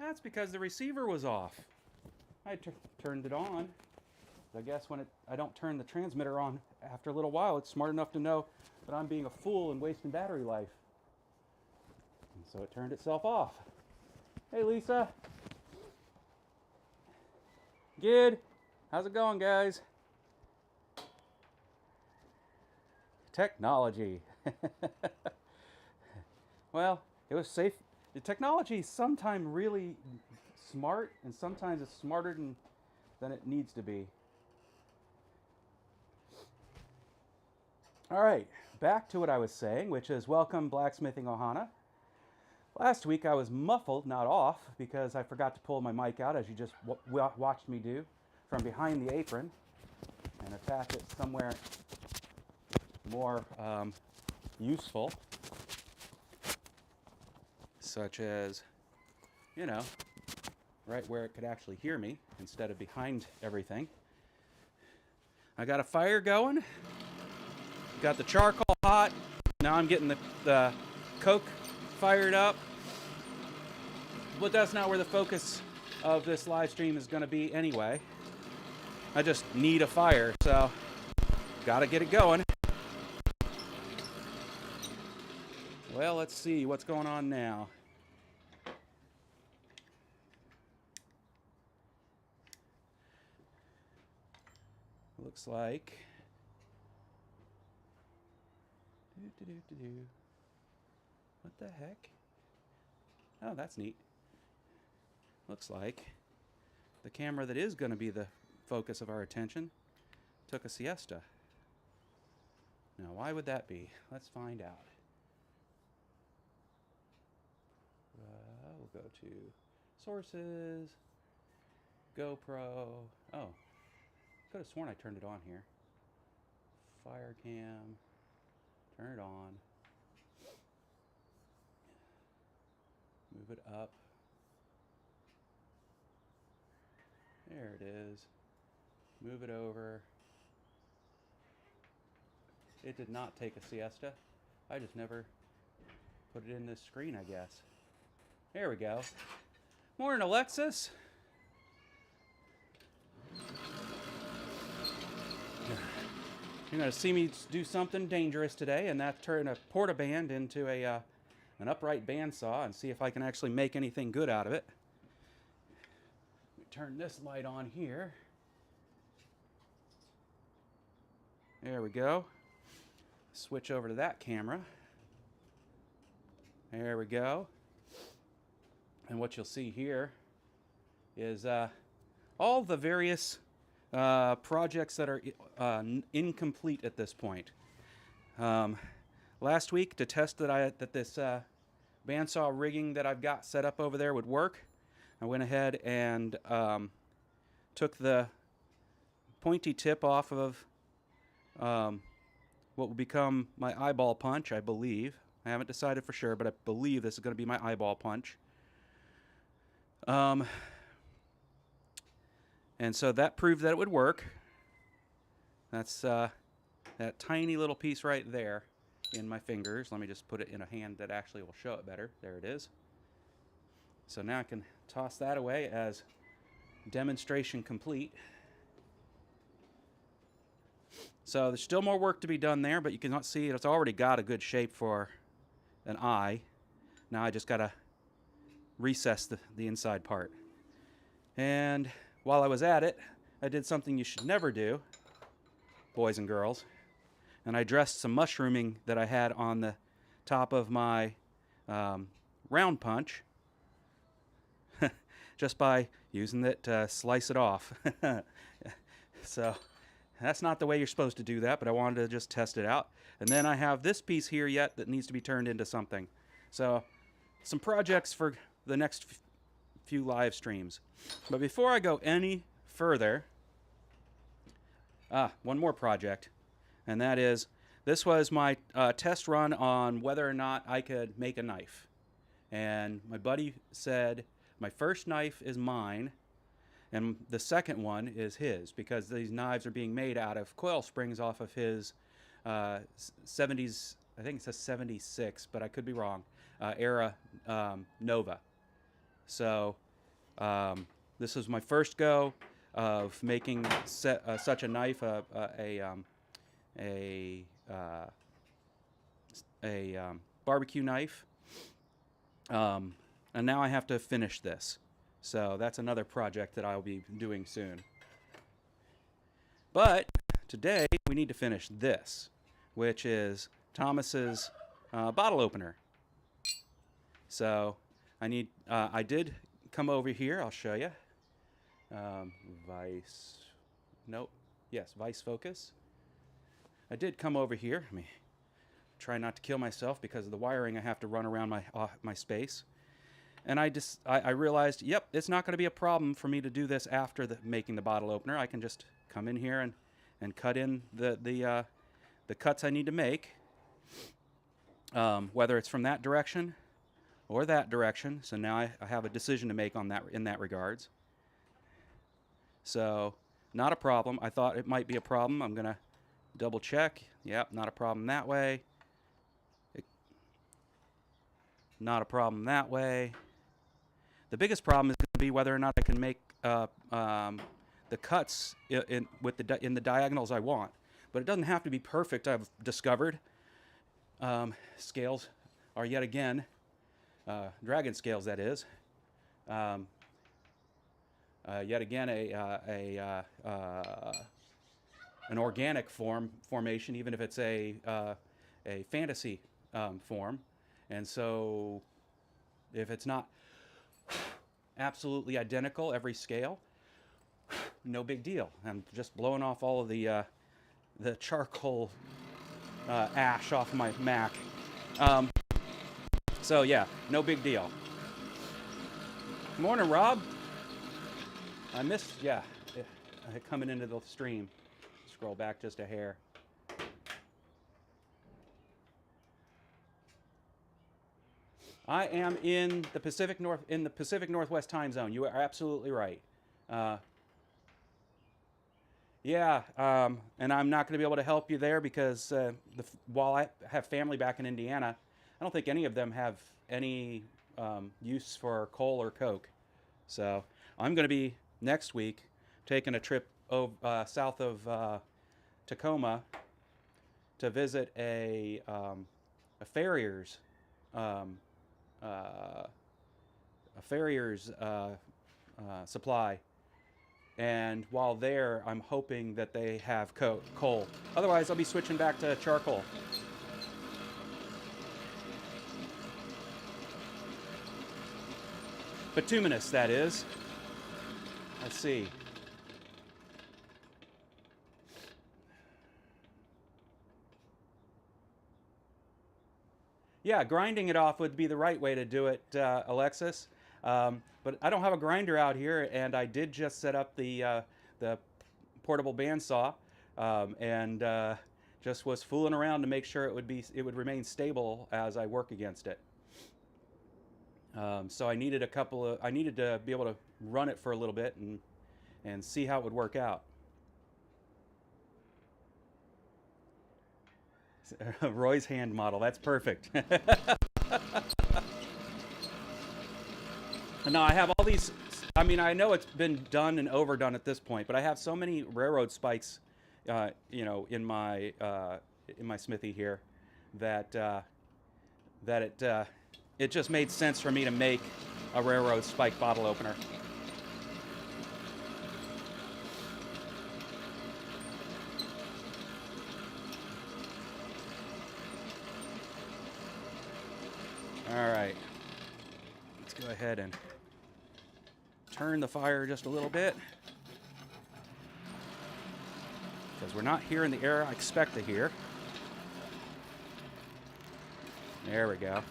That's because the receiver was off. I turned it on. I guess when I don't turn the transmitter on after a little while, it's smart enough to know that I'm being a fool and wasting battery life. And so it turned itself off. Hey, Lisa. Good. How's it going, guys? Technology. Well, it was safe. The technology is sometimes really smart, and sometimes it's smarter than it needs to be. All right, back to what I was saying, which is welcome Blacksmithing Ohana. Last week I was muffled, not off, because I forgot to pull my mic out, as you just watched me do, from behind the apron and attach it somewhere more useful, such as, you know, right where it could actually hear me instead of behind everything. I got a fire going. Got the charcoal hot. Now I'm getting the coke fired up. But that's not where the focus of this live stream is going to be anyway. I just need a fire, so gotta get it going. Well, let's see what's going on now. Looks like what the heck? Oh, that's neat. Looks like the camera that is going to be the focus of our attention took a siesta. Now, why would that be? Let's find out. We'll go to Sources, GoPro. Oh, could have sworn I turned it on here. Fire cam. Turn it on. Move it up. There it is. Move it over. It did not take a siesta. I just never put it in this screen, I guess. There we go. Morning, Alexis. You're going to see me do something dangerous today, and that's turn a porta-band into an upright bandsaw and see if I can actually make anything good out of it. Let me turn this light on here. There we go. Switch over to that camera. There we go. And what you'll see here is all the various projects that are incomplete at this point. Last week, to test that this bandsaw rigging that I've got set up over there would work, I went ahead and took the pointy tip off of what will become my eyeball punch, I believe. I haven't decided for sure, but I believe this is going to be my eyeball punch. And so that proved that it would work. That's that tiny little piece right there in my fingers. Let me just put it in a hand that actually will show it better. There it is. So now I can toss that away as demonstration complete. So there's still more work to be done there, but you can see it's already got a good shape for an eye. Now I just got to recess the inside part. And while I was at it, I did something you should never do, boys and girls, and I dressed some mushrooming that I had on the top of my round punch just by using it to slice it off. So that's not the way you're supposed to do that, but I wanted to just test it out. And then I have this piece here yet that needs to be turned into something. So some projects for the next few live streams. But before I go any further, one more project, and that is, this was my test run on whether or not I could make a knife. And my buddy said, my first knife is mine, and the second one is his, because these knives are being made out of coil springs off of his 70s, I think it says 76, but I could be wrong, era Nova. So This was my first go of making such a knife, a barbecue knife. And now I have to finish this. So that's another project that I'll be doing soon. But today we need to finish this, which is Thomas's bottle opener. So I did come over here. I'll show you. Vice focus. I did come over here. Let me try not to kill myself because of the wiring. I have to run around my space. And I realized, yep, it's not going to be a problem for me to do this after making the bottle opener. I can just come in here and cut in the cuts I need to make, whether it's from that direction or that direction. So now I have a decision to make on that in that regards. So not a problem. I thought it might be a problem. I'm going to double check. Yep, not a problem that way. Not a problem that way. The biggest problem is going to be whether or not I can make the cuts in the diagonals I want. But it doesn't have to be perfect, I've discovered. Scales are yet again, dragon scales that is, yet again an organic formation, even if it's a fantasy form. And so if it's not absolutely identical every scale, no big deal. I'm just blowing off all of the charcoal ash off my Mac. So yeah, no big deal. Morning, Rob. I missed, coming into the stream. Scroll back just a hair. I am in the Pacific Northwest time zone. You are absolutely right. And I'm not going to be able to help you there because while I have family back in Indiana, I don't think any of them have any use for coal or coke. So I'm going to be next week taking a trip south of Tacoma to visit a farrier's supply, and while there I'm hoping that they have coal. Otherwise I'll be switching back to charcoal. Bituminous, that is. Let's see. Yeah, grinding it off would be the right way to do it, Alexis. But I don't have a grinder out here, and I did just set up the portable bandsaw, and just was fooling around to make sure it would remain stable as I work against it. So I needed to be able to run it for a little bit and see how it would work out. Roy's hand model, that's perfect. No, I have all these. I mean, I know it's been done and overdone at this point, but I have so many railroad spikes, in my Smithy here, that it just made sense for me to make a railroad spike bottle opener. All right, let's go ahead and turn the fire just a little bit, because we're not hearing the air I expect to hear. There we go.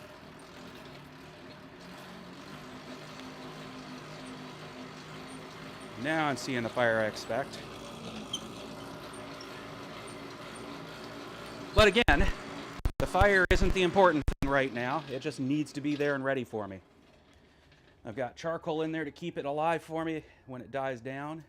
Now I'm seeing the fire I expect. But again, the fire isn't the important thing right now. It just needs to be there and ready for me. I've got charcoal in there to keep it alive for me when it dies down.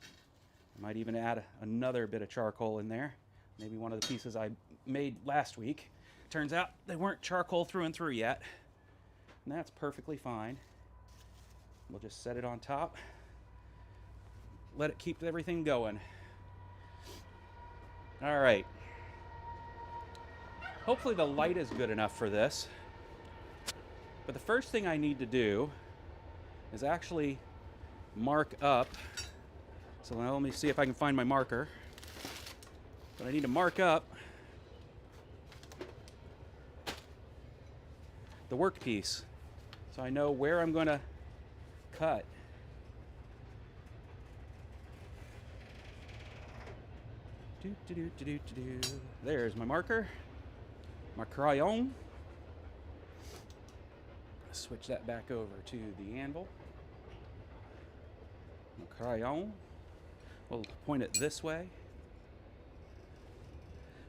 I might even add another bit of charcoal in there. Maybe one of the pieces I made last week. Turns out they weren't charcoal through and through yet. And that's perfectly fine. We'll just set it on top. Let it keep everything going. All right. Hopefully the light is good enough for this. But the first thing I need to do is actually mark up. So now let me see if I can find my marker. But I need to mark up the workpiece so I know where I'm going to cut. There's my marker. My crayon. Switch that back over to the anvil. My crayon. We'll point it this way.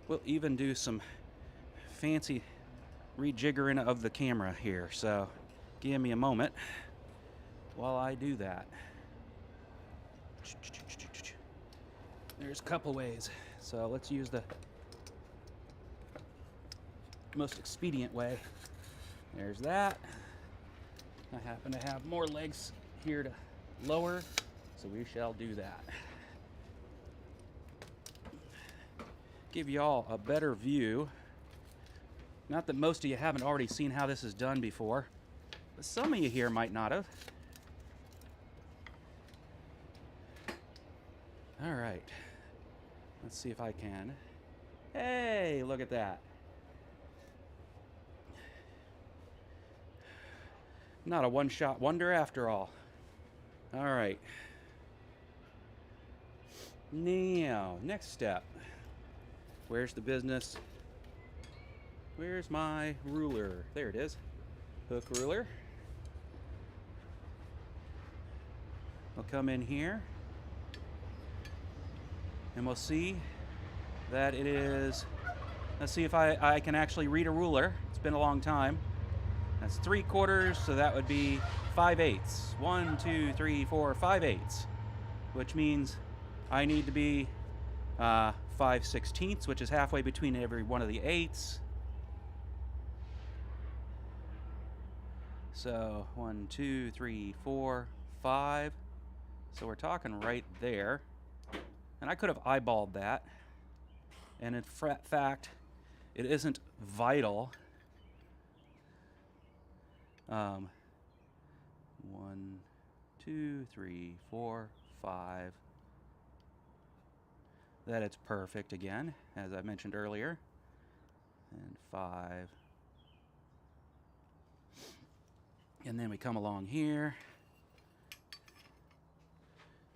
We'll even do some fancy rejiggering of the camera here, so give me a moment while I do that. There's a couple ways, so let's use the most expedient way. There's that. I happen to have more legs here to lower, so we shall do that. Give you all a better view. Not that most of you haven't already seen how this is done before, but some of you here might not have. All right, let's see if I can. Hey, look at that. Not a one-shot wonder after all. All right. Now, next step. Where's the business? Where's my ruler? There it is. Hook ruler. We'll come in here and we'll see that it is, let's see if I can actually read a ruler. It's been a long time. That's 3/4, so that would be 5/8. 1, 2, 3, 4, 5/8, which means I need to be 5/16, which is halfway between every one of the eighths. So 1, 2, 3, 4, 5. So we're talking right there. And I could have eyeballed that. And in fact, it isn't vital. 1, 2, 3, 4, 5. That it's perfect again, as I mentioned earlier. And 5. And then we come along here.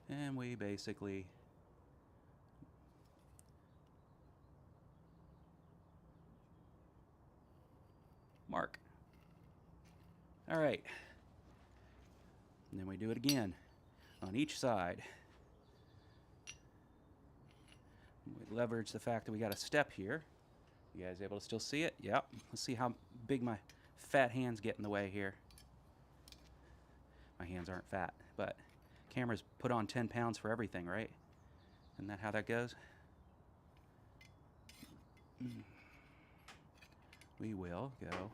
And we basically mark. All right. And then we do it again on each side. We leverage the fact that we got a step here. You guys able to still see it? Yep. Let's see how big my fat hands get in the way here. My hands aren't fat, but cameras put on 10 pounds for everything, right? Isn't that how that goes? We will go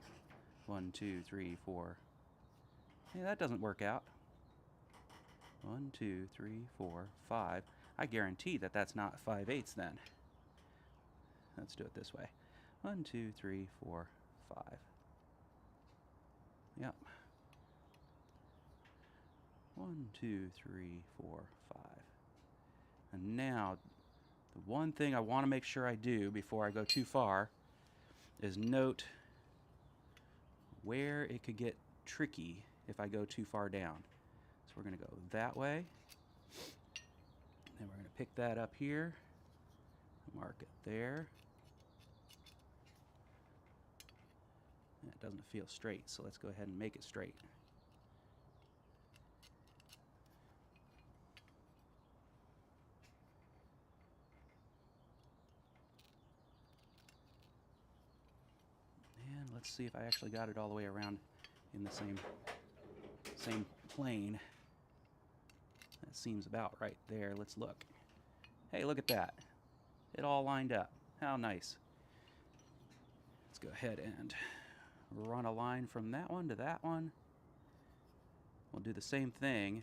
1, 2, 3, 4. Hey, that doesn't work out. 1, 2, 3, 4, 5. I guarantee that that's not 5/8 then. Let's do it this way. 1, 2, 3, 4, 5. Yep. 1, 2, 3, 4, 5. And now, the one thing I want to make sure I do before I go too far is note where it could get tricky if I go too far down. So we're going to go that way. And we're going to pick that up here. Mark it there. And it doesn't feel straight, so let's go ahead and make it straight. And let's see if I actually got it all the way around in the same plane. That seems about right there. Let's look. Hey, look at that. It all lined up. How nice. Let's go ahead and run a line from that one to that one. we'll do the same thing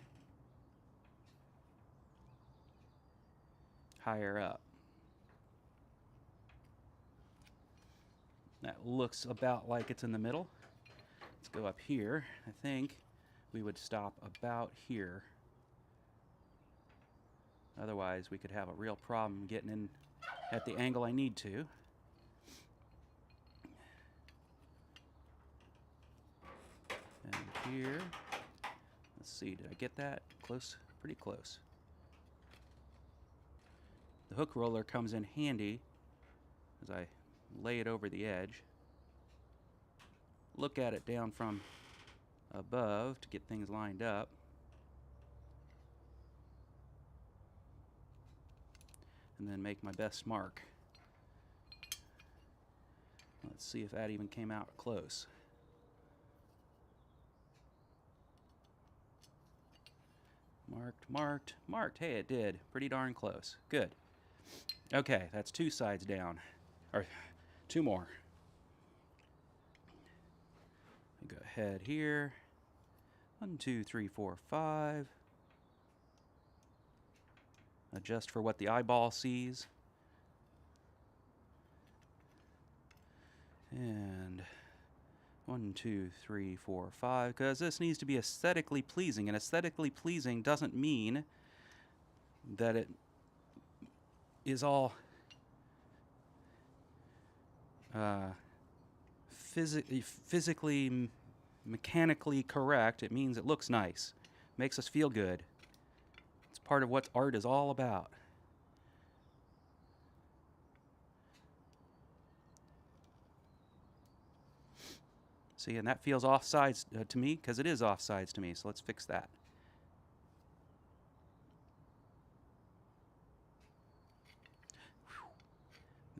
higher up. That looks about like it's in the middle. Let's go up here. I think we would stop about here. Otherwise, we could have a real problem getting in at the angle I need to. And here, let's see, did I get that? Close, pretty close. The hook roller comes in handy as I lay it over the edge. Look at it down from above to get things lined up. And then make my best mark. Let's see if that even came out close. Marked, marked, marked. Hey, it did. Pretty darn close. Good. Okay, that's 2 sides down. Or 2 more. Go ahead here. 1, 2, 3, 4, 5. Adjust for what the eyeball sees. And 1, 2, 3, 4, 5. Because this needs to be aesthetically pleasing. And aesthetically pleasing doesn't mean that it is all physically, mechanically correct. It means it looks nice, makes us feel good. It's part of what art is all about. See, and that feels offsides to me because it is offsides to me, so let's fix that.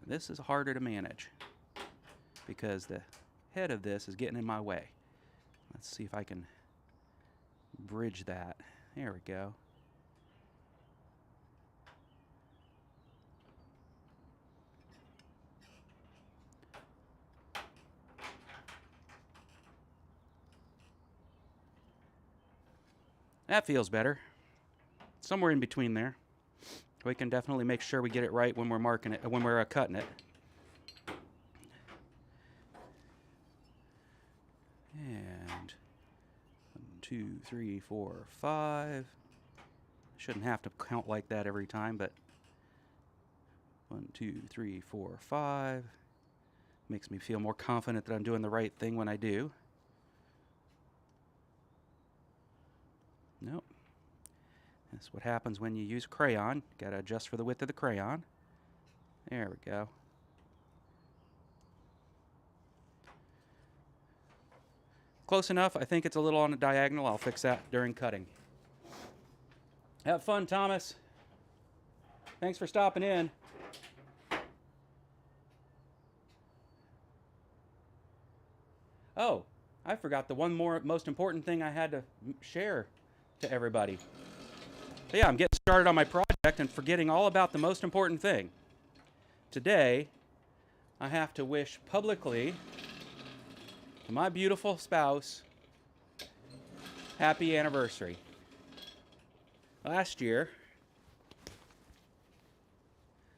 This is harder to manage because the head of this is getting in my way. Let's see if I can bridge that. There we go. That feels better. Somewhere in between there. We can definitely make sure we get it right when we're marking it, when we're cutting it. And 1, 2, 3, 4, 5. Shouldn't have to count like that every time, but 1, 2, 3, 4, 5. Makes me feel more confident that I'm doing the right thing when I do. Nope. That's what happens when you use crayon. Got to adjust for the width of the crayon. There we go. Close enough. I think it's a little on the diagonal. I'll fix that during cutting. Have fun, Thomas. Thanks for stopping in. Oh, I forgot the most important thing I had to share to everybody. So yeah, I'm getting started on my project and forgetting all about the most important thing. Today, I have to wish publicly to my beautiful spouse, happy anniversary. Last year,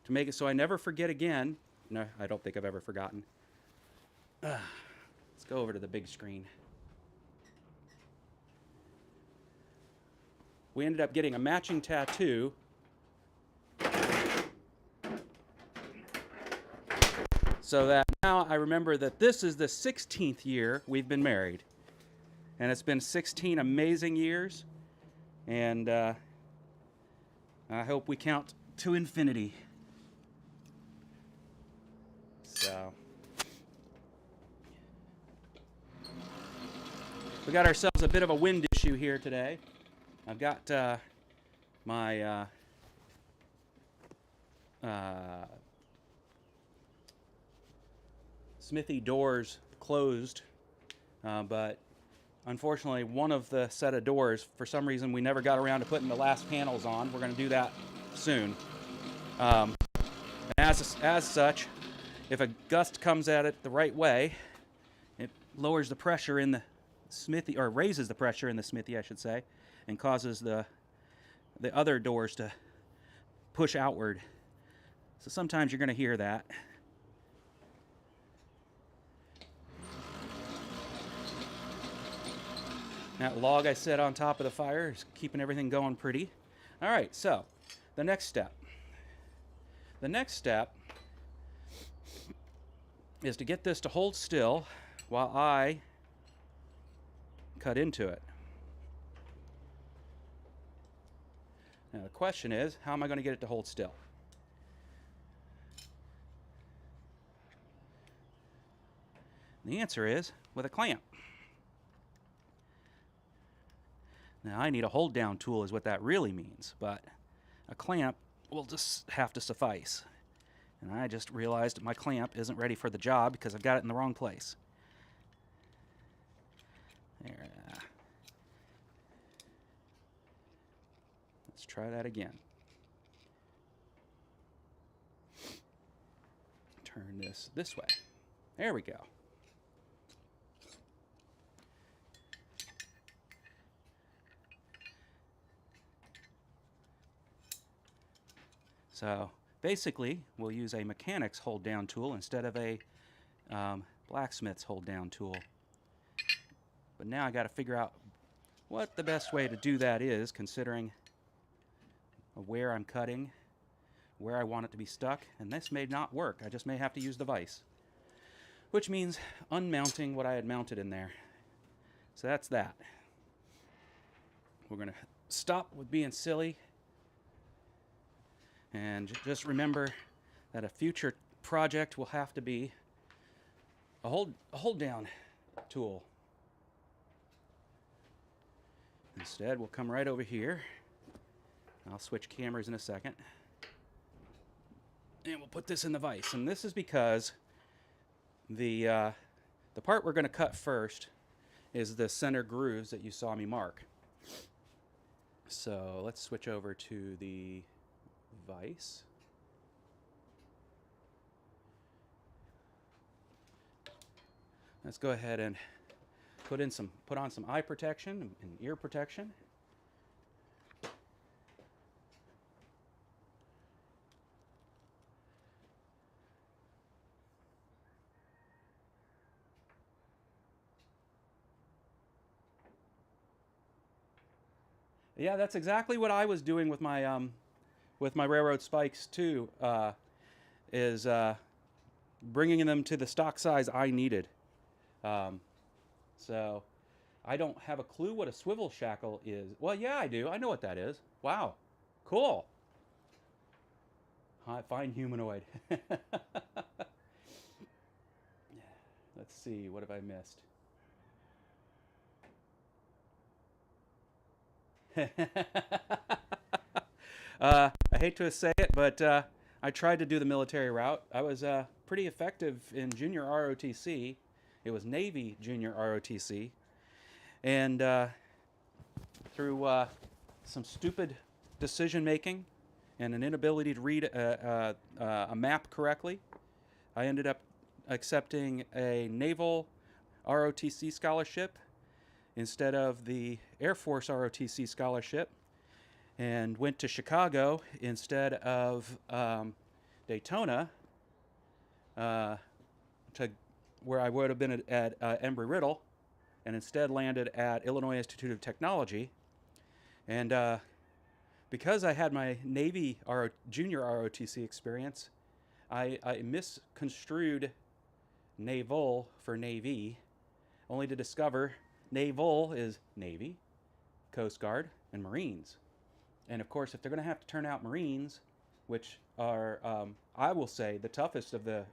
to make it so I never forget again, no, I don't think I've ever forgotten. Let's go over to the big screen. We ended up getting a matching tattoo. So that now I remember that this is the 16th year we've been married. And it's been 16 amazing years. And I hope we count to infinity. So we got ourselves a bit of a wind issue here today. I've got my Smithy doors closed, but unfortunately one of the set of doors, for some reason we never got around to putting the last panels on. We're going to do that soon. As such, if a gust comes at it the right way, it lowers the pressure in smithy, or raises the pressure in the smithy, I should say, and causes the other doors to push outward. So sometimes you're going to hear that. That log I set on top of the fire is keeping everything going pretty. All right, so the next step. The next step is to get this to hold still while I cut into it. Now the question is, how am I going to get it to hold still? And the answer is with a clamp. Now I need a hold down tool is what that really means, but a clamp will just have to suffice. And I just realized my clamp isn't ready for the job because I've got it in the wrong place. There. Let's try that again. Turn this way. There we go. So basically, we'll use a mechanic's hold down tool instead of a blacksmith's hold down tool. But now I got to figure out what the best way to do that is, considering where I'm cutting, where I want it to be stuck, and this may not work. I just may have to use the vise, which means unmounting what I had mounted in there. So that's that. We're going to stop with being silly. And just remember that a future project will have to be a hold down tool. Instead, we'll come right over here. I'll switch cameras in a second. And we'll put this in the vise. And this is because the part we're going to cut first is the center grooves that you saw me mark. So let's switch over to the vise. Let's go ahead and put on some eye protection and ear protection. Yeah, that's exactly what I was doing with my railroad spikes too. Is bringing them to the stock size I needed. So I don't have a clue what a swivel shackle is. Well, yeah, I do. I know what that is. Wow, cool. Fine humanoid. Let's see. What have I missed? I hate to say it, but I tried to do the military route. I was pretty effective in junior ROTC. It was Navy junior ROTC. And through some stupid decision making and an inability to read a map correctly, I ended up accepting a naval ROTC scholarship instead of the Air Force ROTC scholarship, and went to Chicago instead of Daytona, to where I would have been at Embry-Riddle, and instead landed at Illinois Institute of Technology. And because I had my Navy junior ROTC experience, I misconstrued naval for Navy, only to discover naval is Navy, Coast Guard, and Marines. And of course, if they're going to have to turn out Marines, which are, I will say, the toughest of the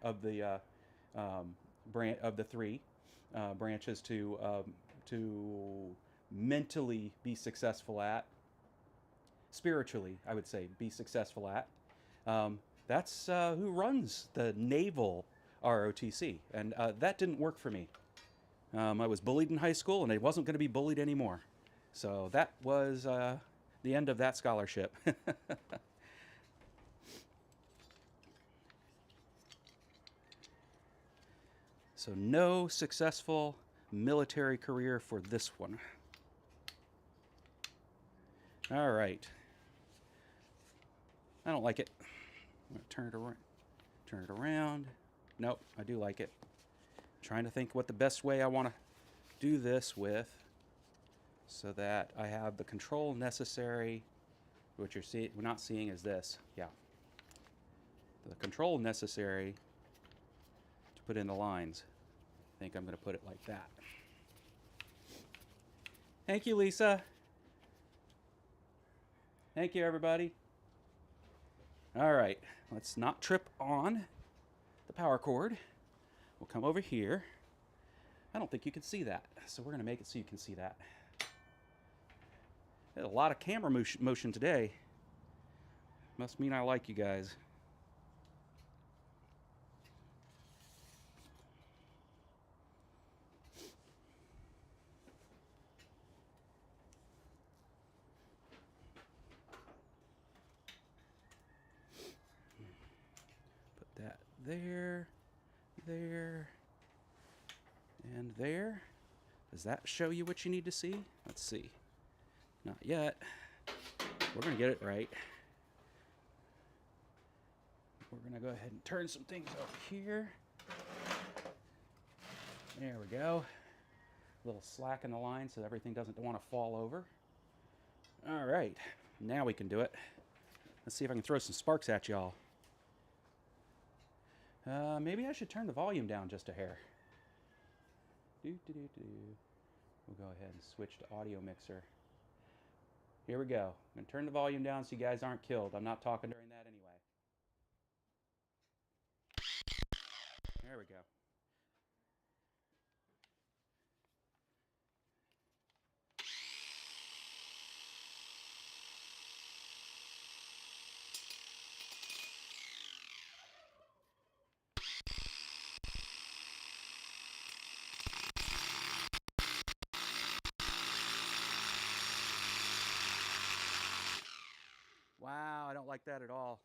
three branches to mentally be successful at, spiritually, I would say, be successful at. That's who runs the naval ROTC, and that didn't work for me. I was bullied in high school, and I wasn't going to be bullied anymore. So that was the end of that scholarship. So no successful military career for this one. All right. I don't like it. I'm going to turn it around. Turn it around. Nope, I do like it. Trying to think what the best way I want to do this with so that I have the control necessary. What we're not seeing is this. Yeah. The control necessary to put in the lines. I think I'm going to put it like that. Thank you, Lisa. Thank you, everybody. All right, let's not trip on the power cord. We'll come over here. I don't think you can see that, so we're going to make it so you can see that. There's a lot of camera motion today. Must mean I like you guys. Put that there, there, and there. Does that show you what you need to see? Let's see. Not yet. We're going to get it right. We're going to go ahead and turn some things over here. There we go. A little slack in the line so everything doesn't want to fall over. All right. Now we can do it. Let's see if I can throw some sparks at y'all. Maybe I should turn the volume down just a hair. We'll go ahead and switch to audio mixer. Here we go. I'm going to turn the volume down so you guys aren't killed. I'm not talking during that anyway. There we go. Wow, I don't like that at all.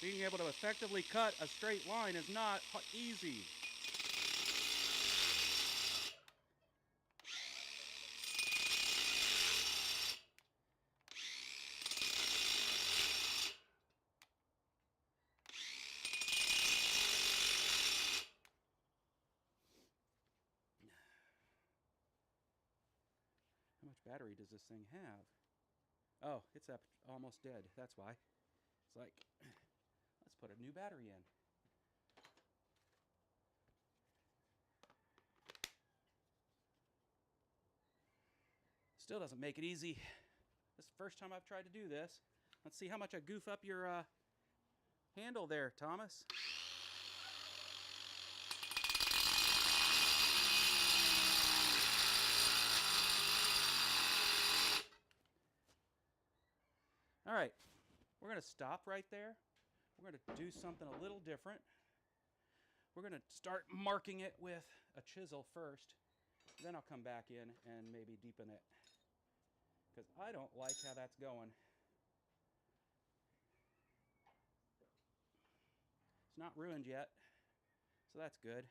Being able to effectively cut a straight line is not easy. How much battery does this thing have? Oh, it's up almost dead. That's why. It's like, let's put a new battery in. Still doesn't make it easy. This is the first time I've tried to do this. Let's see how much I goof up your handle there, Thomas. All right, we're going to stop right there. We're going to do something a little different. We're going to start marking it with a chisel first. Then I'll come back in and maybe deepen it, because I don't like how that's going. It's not ruined yet, so that's good.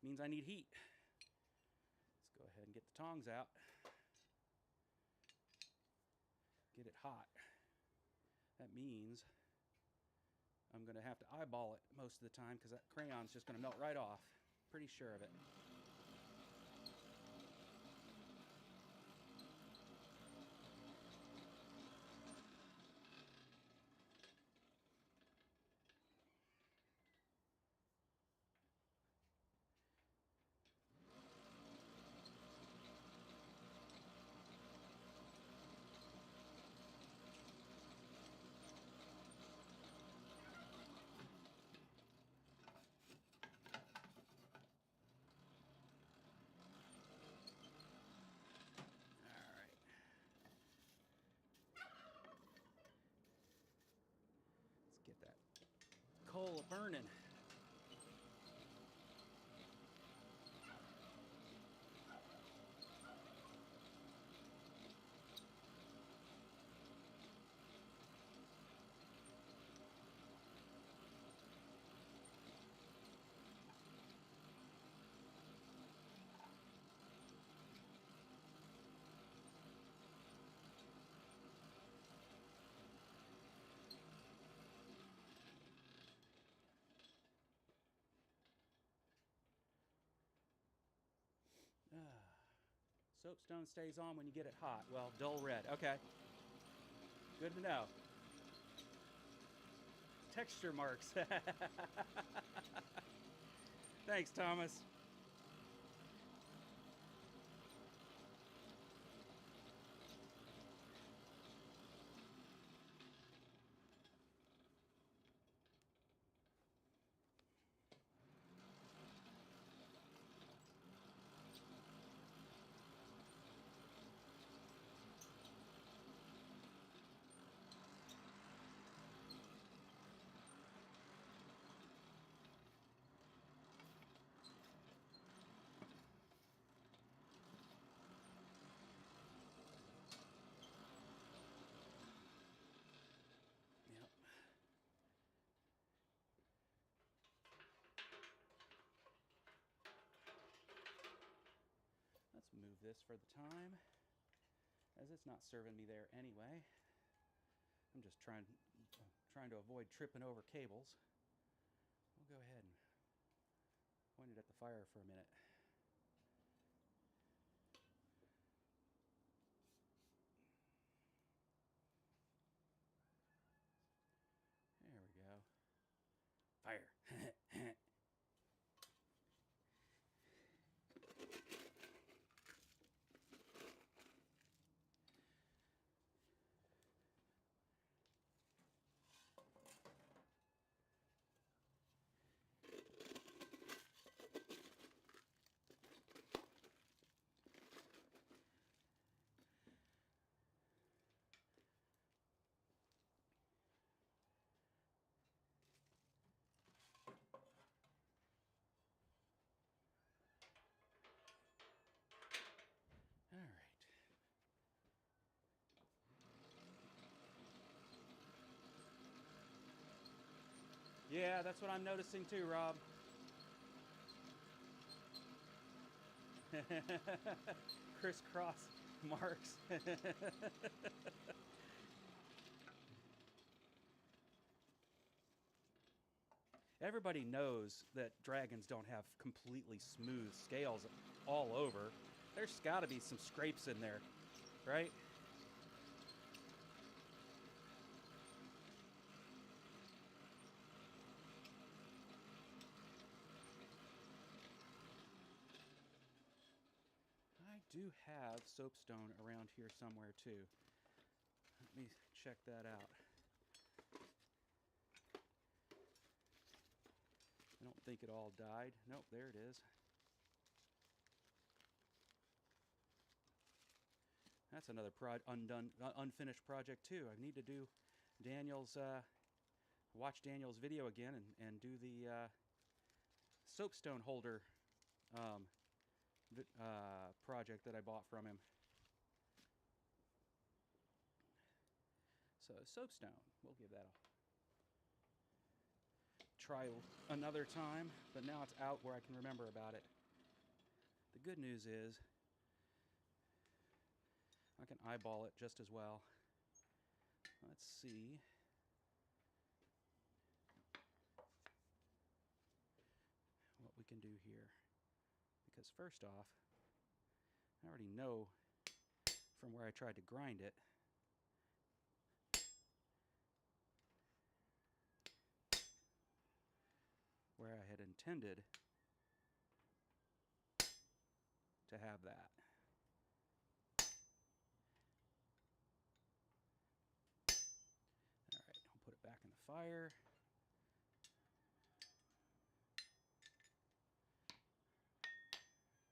Means I need heat. Let's go ahead and get the tongs out. Get it hot. That means I'm going to have to eyeball it most of the time, because that crayon's just going to melt right off. Pretty sure of it. Get that coal burning. Soapstone stays on when you get it hot. Well, dull red. Okay. Good to know. Texture marks. Thanks, Thomas. Yep. Let's move this for the time, as it's not serving me there anyway. I'm just trying to avoid tripping over cables. We'll go ahead and point it at the fire for a minute. There we go. Fire. All right. Yeah, that's what I'm noticing too, Rob. Crisscross marks. Everybody knows that dragons don't have completely smooth scales all over. There's got to be some scrapes in there, right? I do have soapstone around here somewhere too. Let me check that out. I don't think it all died. Nope, there it is. That's another unfinished project too. I need to do Daniel's, watch Daniel's video again and do the soapstone holder project that I bought from him. So soapstone, we'll give that a try another time, but now it's out where I can remember about it. The good news is I can eyeball it just as well. Let's see. What we can do here. Because first off, I already know from where I tried to grind it where I had intended to have that. All right, I'll put it back in the fire.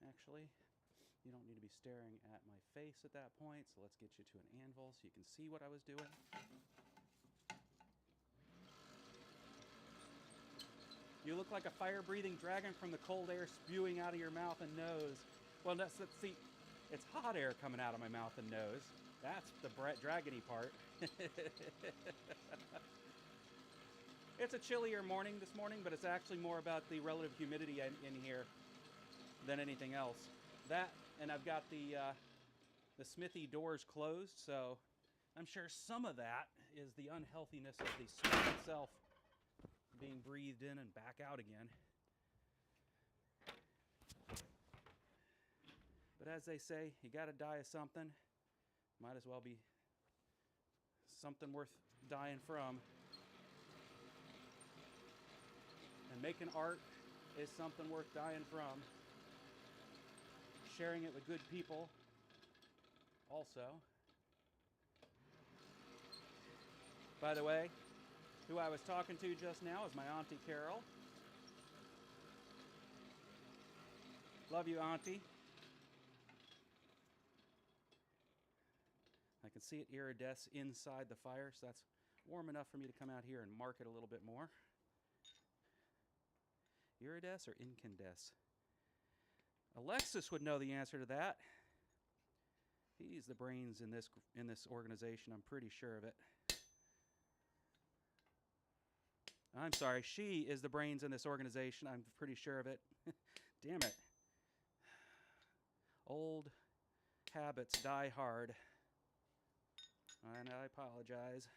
Actually, you don't need to be staring at my face at that point, so let's get you to an anvil so you can see what I was doing. You look like a fire-breathing dragon from the cold air spewing out of your mouth and nose. Well, see, it's hot air coming out of my mouth and nose. That's the dragony part. It's a chillier morning this morning, but it's actually more about the relative humidity in here than anything else. That, and I've got the Smithy doors closed, so I'm sure some of that is the unhealthiness of the smoke itself being breathed in and back out again. But as they say, you gotta die of something. Might as well be something worth dying from. And making art is something worth dying from. Sharing it with good people also. By the way, who I was talking to just now is my Auntie Carol. Love you, Auntie. I can see it iridesce inside the fire, so that's warm enough for me to come out here and mark it a little bit more. Iridesce or incandesce? Alexis would know the answer to that. He's the brains in this organization. I'm pretty sure of it. I'm sorry, she is the brains in this organization. I'm pretty sure of it. Damn it. Old habits die hard. And I apologize.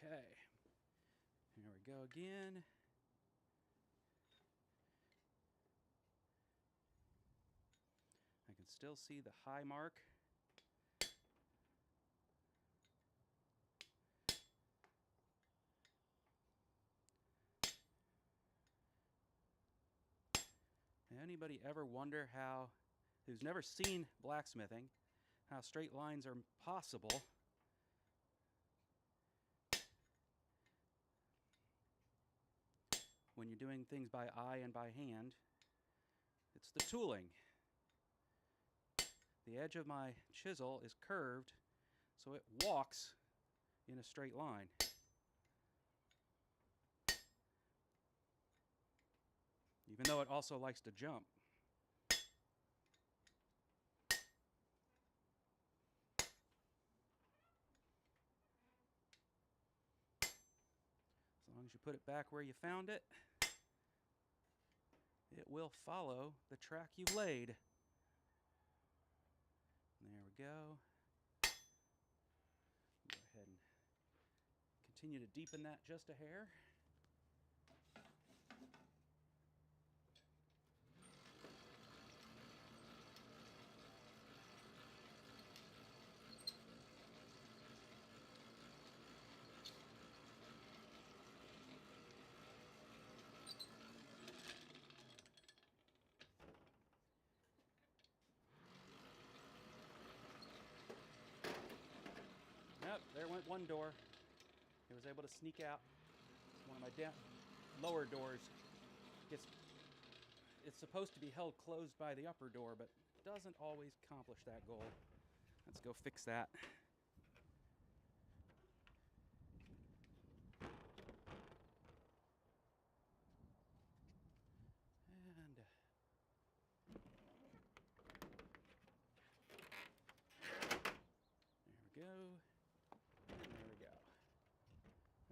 Okay. Here we go again. I can still see the high mark. Anybody ever wonder who's never seen blacksmithing, how straight lines are possible? When you're doing things by eye and by hand. It's the tooling. The edge of my chisel is curved, so it walks in a straight line. Even though it also likes to jump. As long as you put it back where you found it, it will follow the track you've laid. There we go. Go ahead and continue to deepen that just a hair. Yep, there went one door. It was able to sneak out. One of my lower doors it's supposed to be held closed by the upper door, but doesn't always accomplish that goal. Let's go fix that. And there we go. And there we go.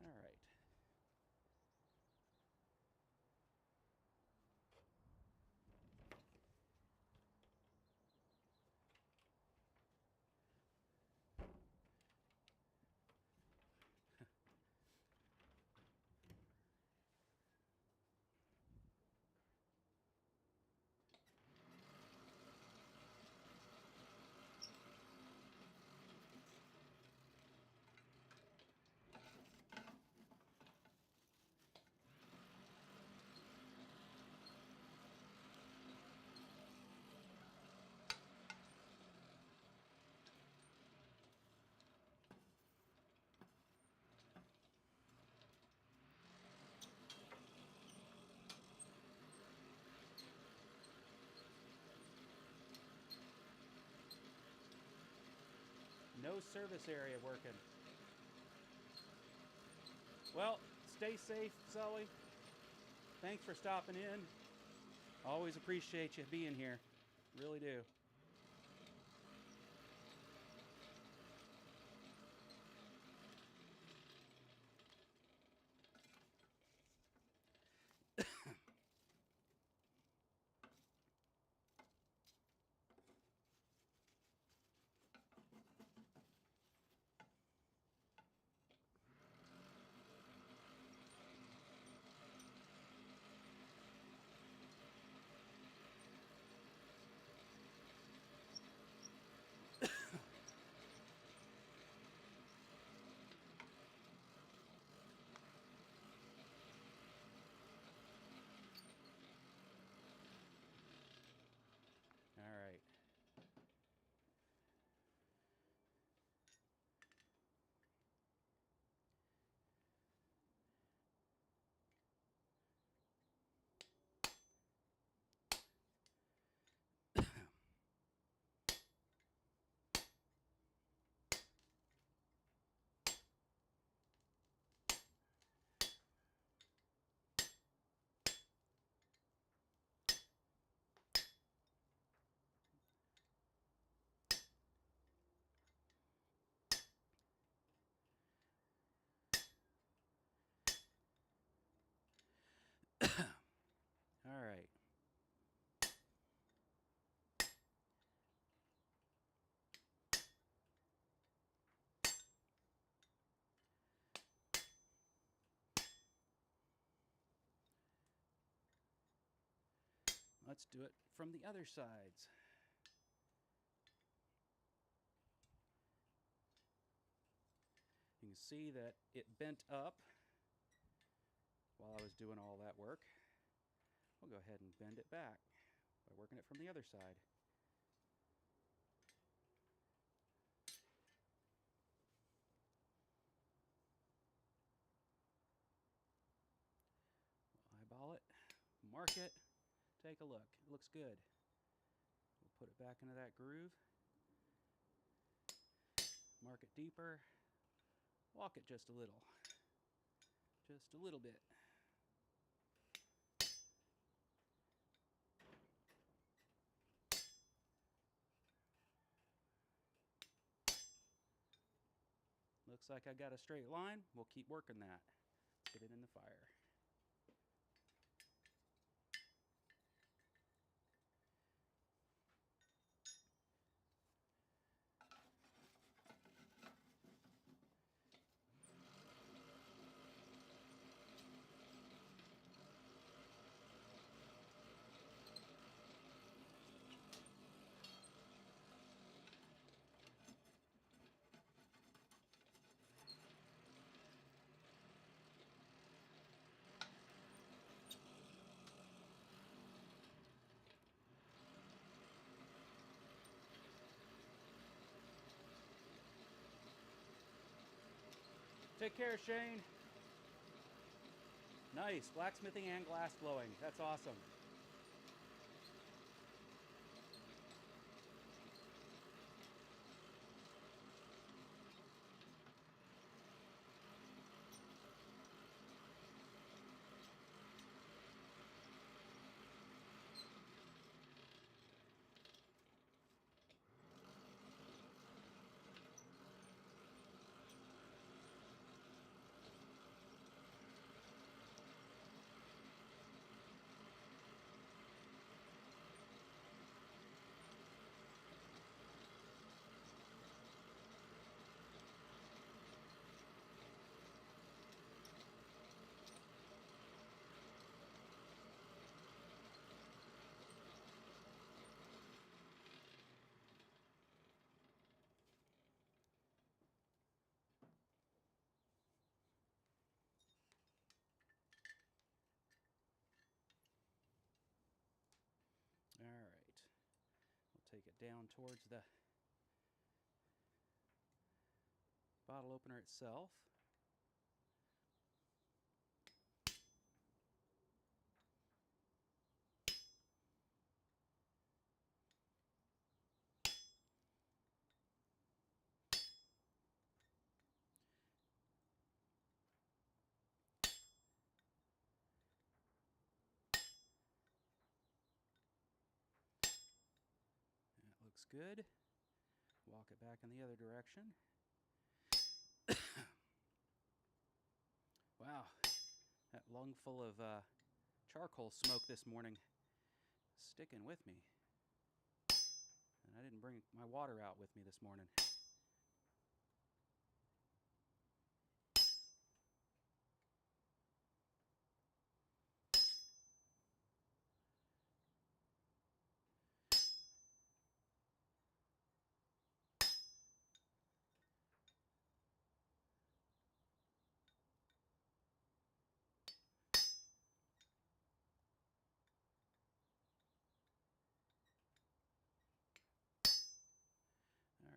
All right. No service area working. Well, stay safe, Sully. Thanks for stopping in. Always appreciate you being here. Really do. All right. All right. Let's do it from the other sides. You can see that it bent up while I was doing all that work. We'll go ahead and bend it back by working it from the other side. We'll eyeball it, mark it, take a look. It looks good. We'll put it back into that groove. Mark it deeper. Walk it just a little. Just a little bit. Looks like I got a straight line. We'll keep working that. Let's get it in the fire. Take care, Shane. Nice. Blacksmithing and glass blowing. That's awesome. All right. We'll take it down towards the bottle opener itself. good. Walk it back in the other direction. Wow, that lung full of charcoal smoke this morning is sticking with me. And I didn't bring my water out with me this morning.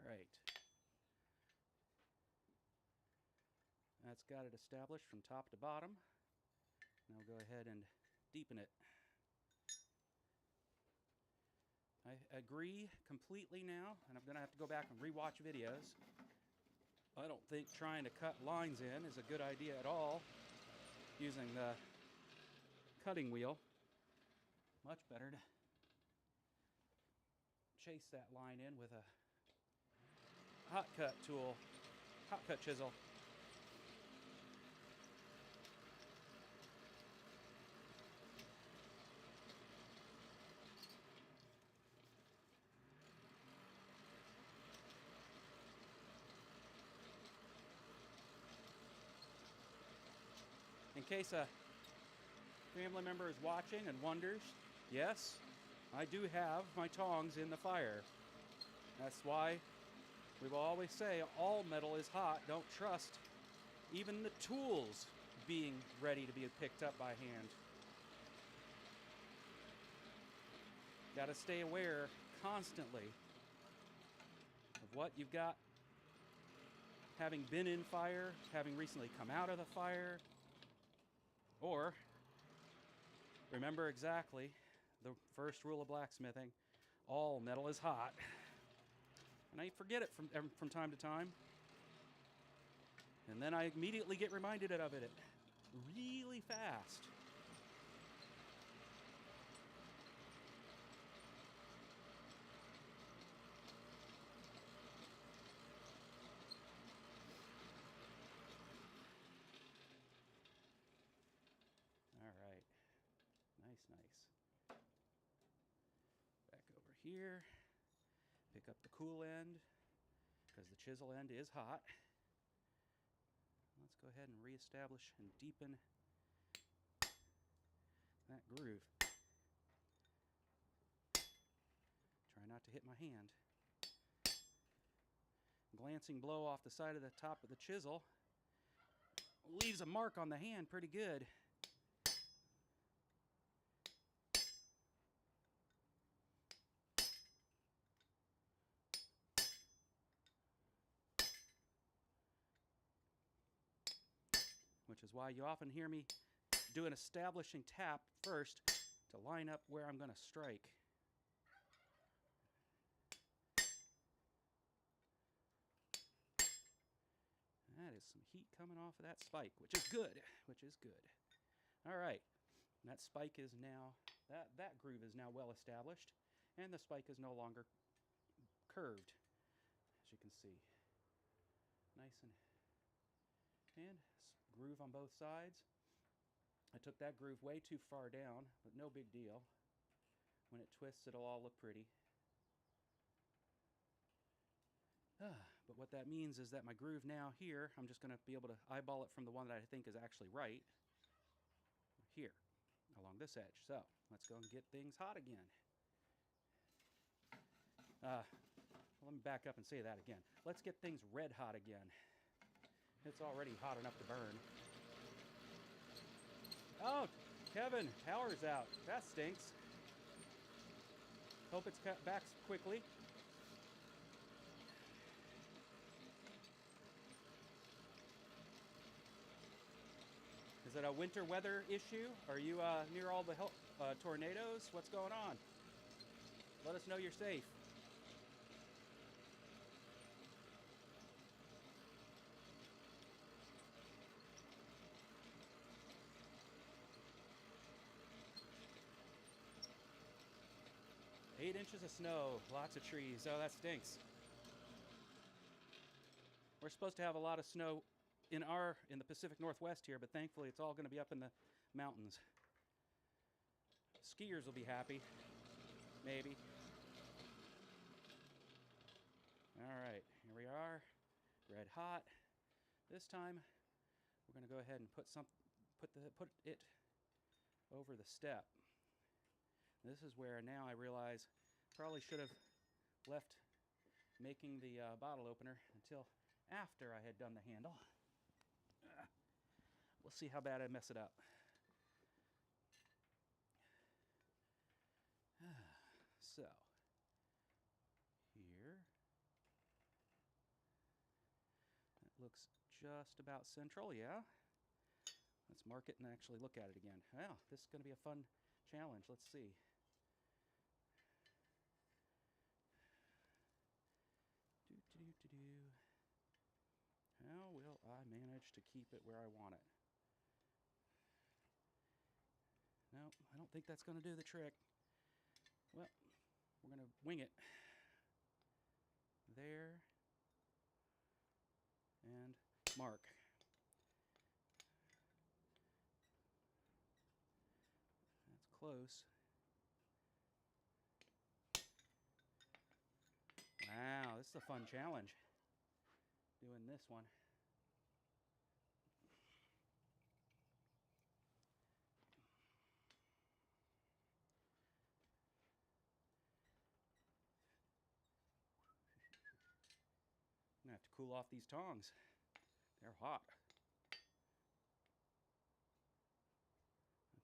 All right. That's got it established from top to bottom. Now we'll go ahead and deepen it. I agree completely now, and I'm going to have to go back and rewatch videos. I don't think trying to cut lines in is a good idea at all using the cutting wheel. Much better to chase that line in with a hot cut tool, hot cut chisel. In case a family member is watching and wonders, yes, I do have my tongs in the fire. That's why we will always say all metal is hot. Don't trust even the tools being ready to be picked up by hand. Got to stay aware constantly of what you've got, having been in fire, having recently come out of the fire, or remember exactly the first rule of blacksmithing: all metal is hot. And I forget it from time to time. And then I immediately get reminded of it really fast. All right. Nice. Back over here. Pick up the cool end because the chisel end is hot. Let's go ahead and reestablish and deepen that groove. Try not to hit my hand. Glancing blow off the side of the top of the chisel leaves a mark on the hand pretty good. Which is why you often hear me do an establishing tap first to line up where I'm going to strike. That is some heat coming off of that spike, which is good. All right, and that spike is now, that groove is now well established, and the spike is no longer curved, as you can see. Nice and groove on both sides. I took that groove way too far down, but no big deal. When it twists, it'll all look pretty. But what that means is that my groove now here, I'm just going to be able to eyeball it from the one that I think is actually right here along this edge. So let's go and get things hot again. Let me back up and say that again. Let's get things red hot again. It's already hot enough to burn. Oh, Kevin, power's out. That stinks. Hope it's cut back quickly. Is it a winter weather issue? Are you near all the tornadoes? What's going on? Let us know you're safe. 8 inches of snow, lots of trees. Oh, that stinks. We're supposed to have a lot of snow in the Pacific Northwest here, but thankfully it's all going to be up in the mountains. Skiers will be happy, maybe. All right, here we are, red hot. This time, we're going to go ahead and put it over the step. This is where now I realize probably should have left making the bottle opener until after I had done the handle. We'll see how bad I mess it up. So, here. That looks just about central, yeah? Let's mark it and actually look at it again. Well, this is going to be a fun challenge. Let's see. How will I manage to keep it where I want it? No, I don't think that's going to do the trick. Well, we're going to wing it. There. And mark. That's close. Wow, this is a fun challenge. Doing this one. I'm gonna have to cool off these tongs. They're hot.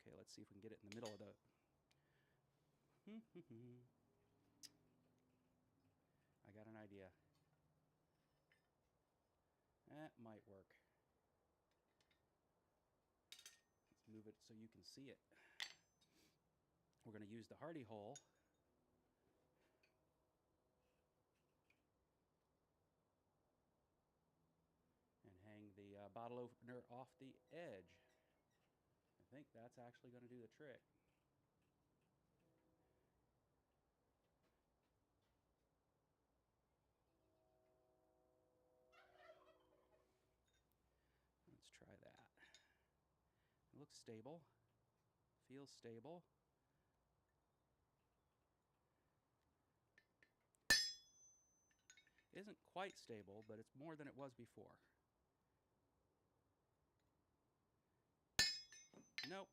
Okay, let's see if we can get it in the middle of the... I got an idea. That might work. Let's move it so you can see it. We're going to use the hardy hole. And hang the bottle opener off the edge. I think that's actually going to do the trick. Let's try that. It looks stable. Feels stable. Isn't quite stable, but it's more than it was before. Nope.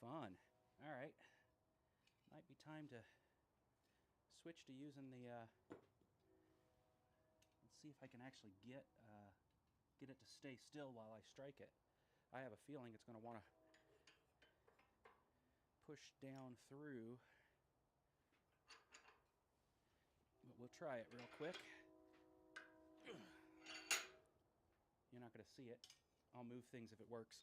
Fun. All right. Might be time to switch to using the... let's see if I can actually get it to stay still while I strike it. I have a feeling it's going to want to push down through. But we'll try it real quick. You're not going to see it. I'll move things if it works.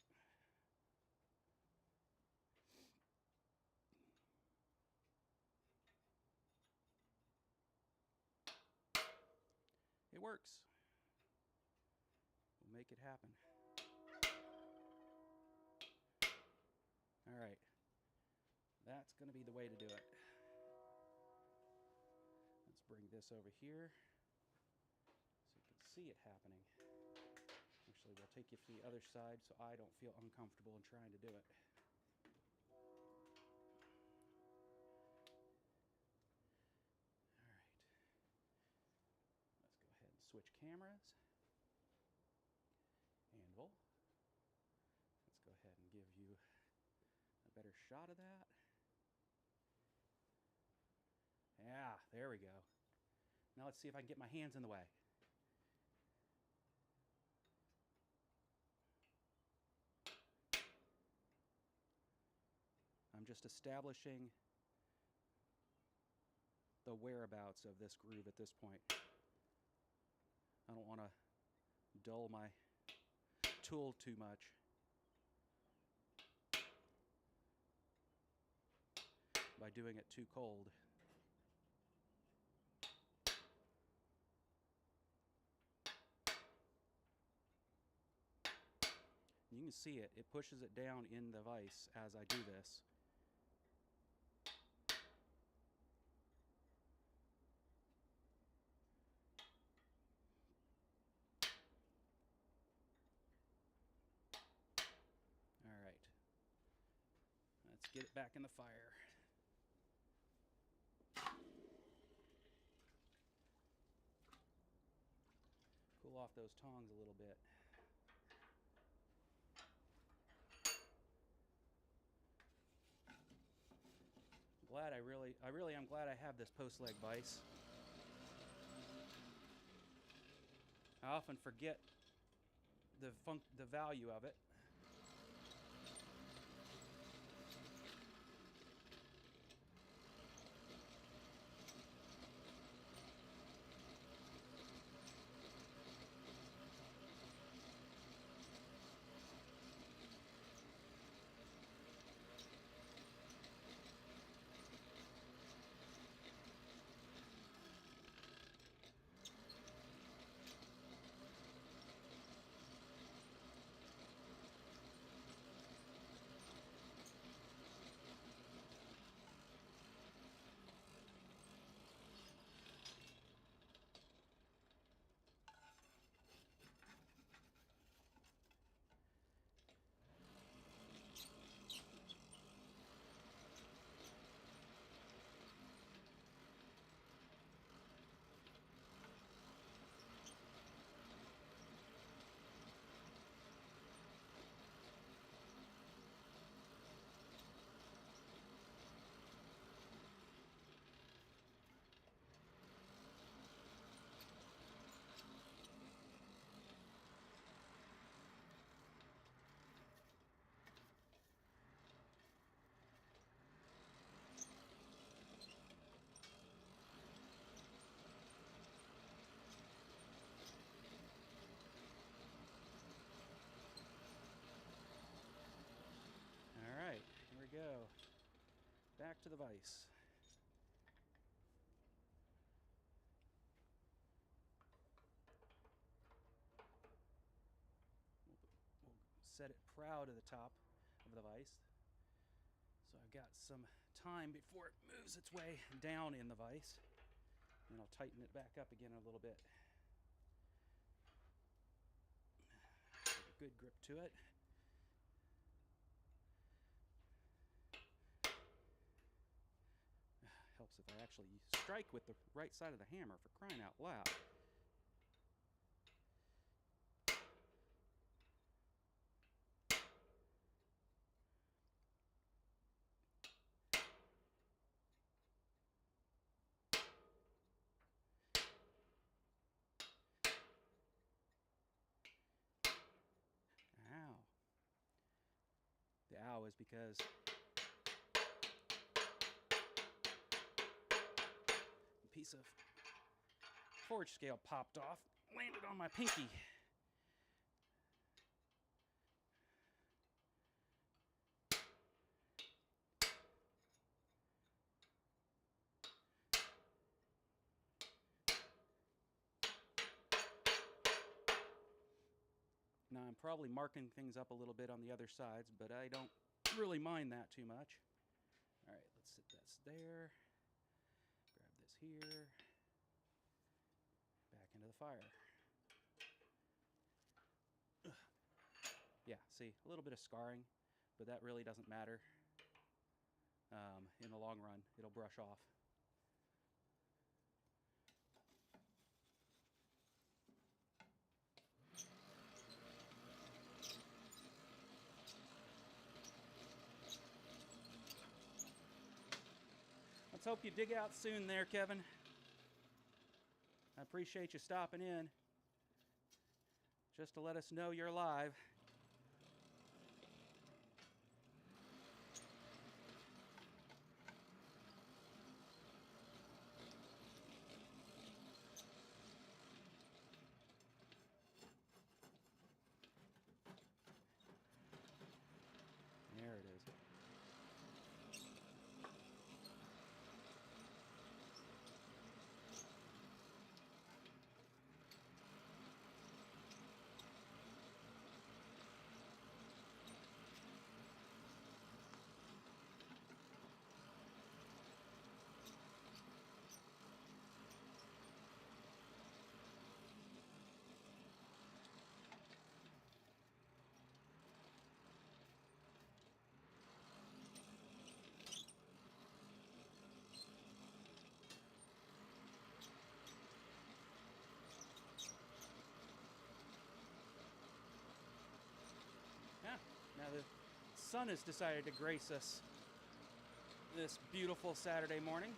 It works. We'll make it happen. All right. That's going to be the way to do it. Let's bring this over here so you can see it happening. Actually, we'll take you to the other side so I don't feel uncomfortable in trying to do it. All right. Let's go ahead and switch cameras. Anvil. Let's go ahead and give you a better shot of that. Yeah, there we go. Now let's see if I can get my hands in the way. I'm just establishing the whereabouts of this groove at this point. I don't want to dull my tool too much. By doing it too cold. You can see it pushes it down in the vise as I do this. Let's get it back in the fire. Cool off those tongs a little bit. I really am glad I have this post leg vise. I often forget the value of it. All right, here we go. Back to the vise. We'll set it proud of the top of the vise. So I've got some time before it moves its way down in the vise. And I'll tighten it back up again a little bit. Get a good grip to it. Helps if I actually strike with the right side of the hammer, for crying out loud. Ow. The ow is because a piece of forge scale popped off, landed on my pinky. Now I'm probably marking things up a little bit on the other sides, but I don't really mind that too much. All right, let's sit this there. Grab this here. Back into the fire. Ugh. Yeah, see, a little bit of scarring, but that really doesn't matter. In the long run, it'll brush off. Let's hope you dig out soon there, Kevin. I appreciate you stopping in just to let us know you're alive. There it is. sun has decided to grace us this beautiful Saturday morning.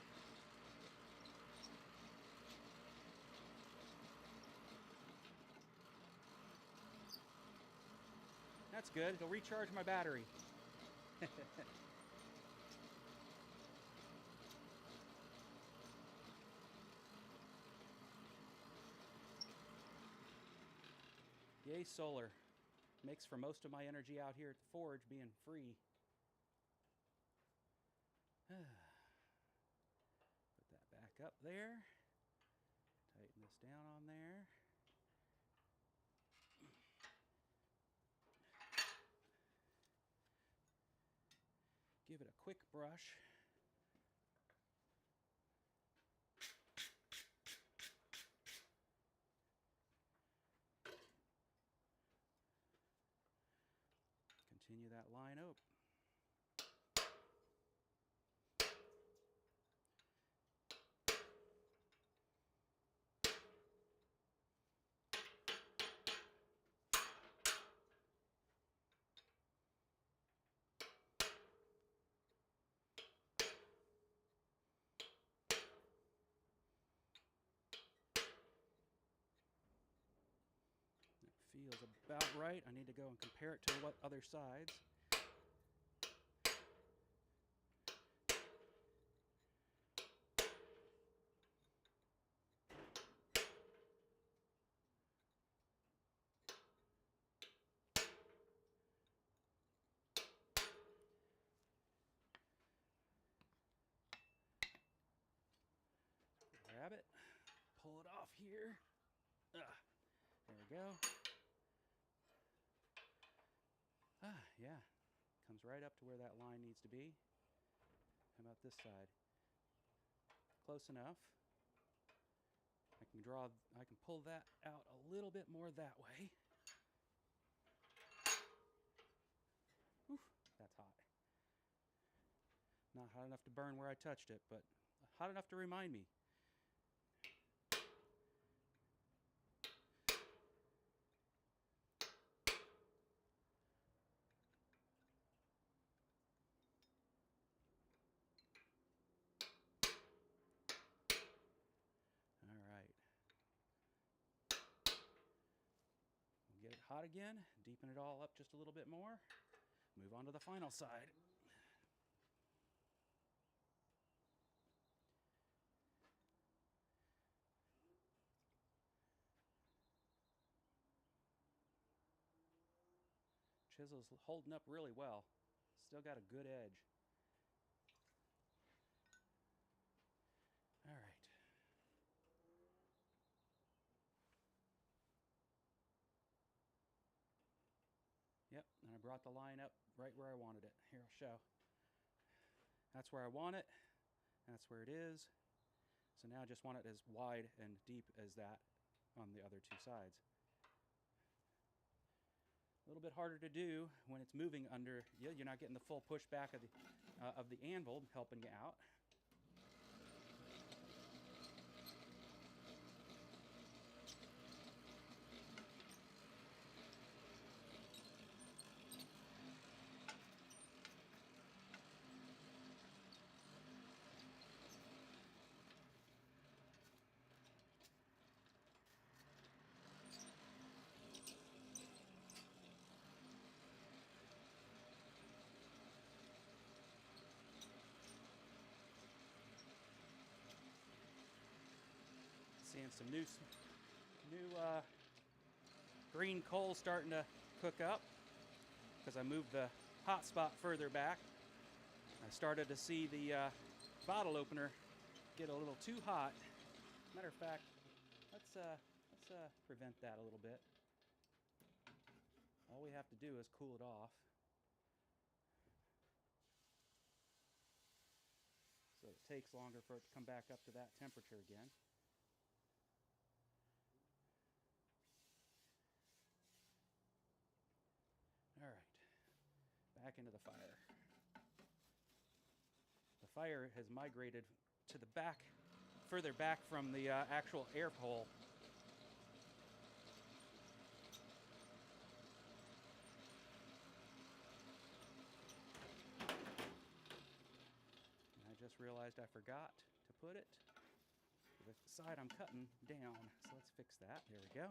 That's good. It'll recharge my battery. Yay, solar. Makes for most of my energy out here at the forge being free. Put that back up there. Tighten this down on there. Give it a quick brush. Continue that line up. That feels about right. I need to go and compare it to what other sides. Grab it, pull it off here. There we go. Yeah, comes right up to where that line needs to be. How about this side? Close enough. I can pull that out a little bit more that way. Oof, that's hot. Not hot enough to burn where I touched it, but hot enough to remind me. All right. We'll get it hot again, deepen it all up just a little bit more. Move on to the final side. Chisel's holding up really well. Still got a good edge. All right. Yep, and I brought the line up right where I wanted it. Here, I'll show. That's where I want it. That's where it is. So now I just want it as wide and deep as that on the other two sides. A little bit harder to do when it's moving under. You're not getting the full push back of the anvil helping you out. Seeing some new green coal starting to cook up because I moved the hot spot further back. I started to see the bottle opener get a little too hot. Matter of fact, let's prevent that a little bit. All we have to do is cool it off. So it takes longer for it to come back up to that temperature again. All right, back into the fire. The fire has migrated to the back, further back from the actual air hole. just realized I forgot to put it to the side I'm cutting down. So let's fix that. There we go.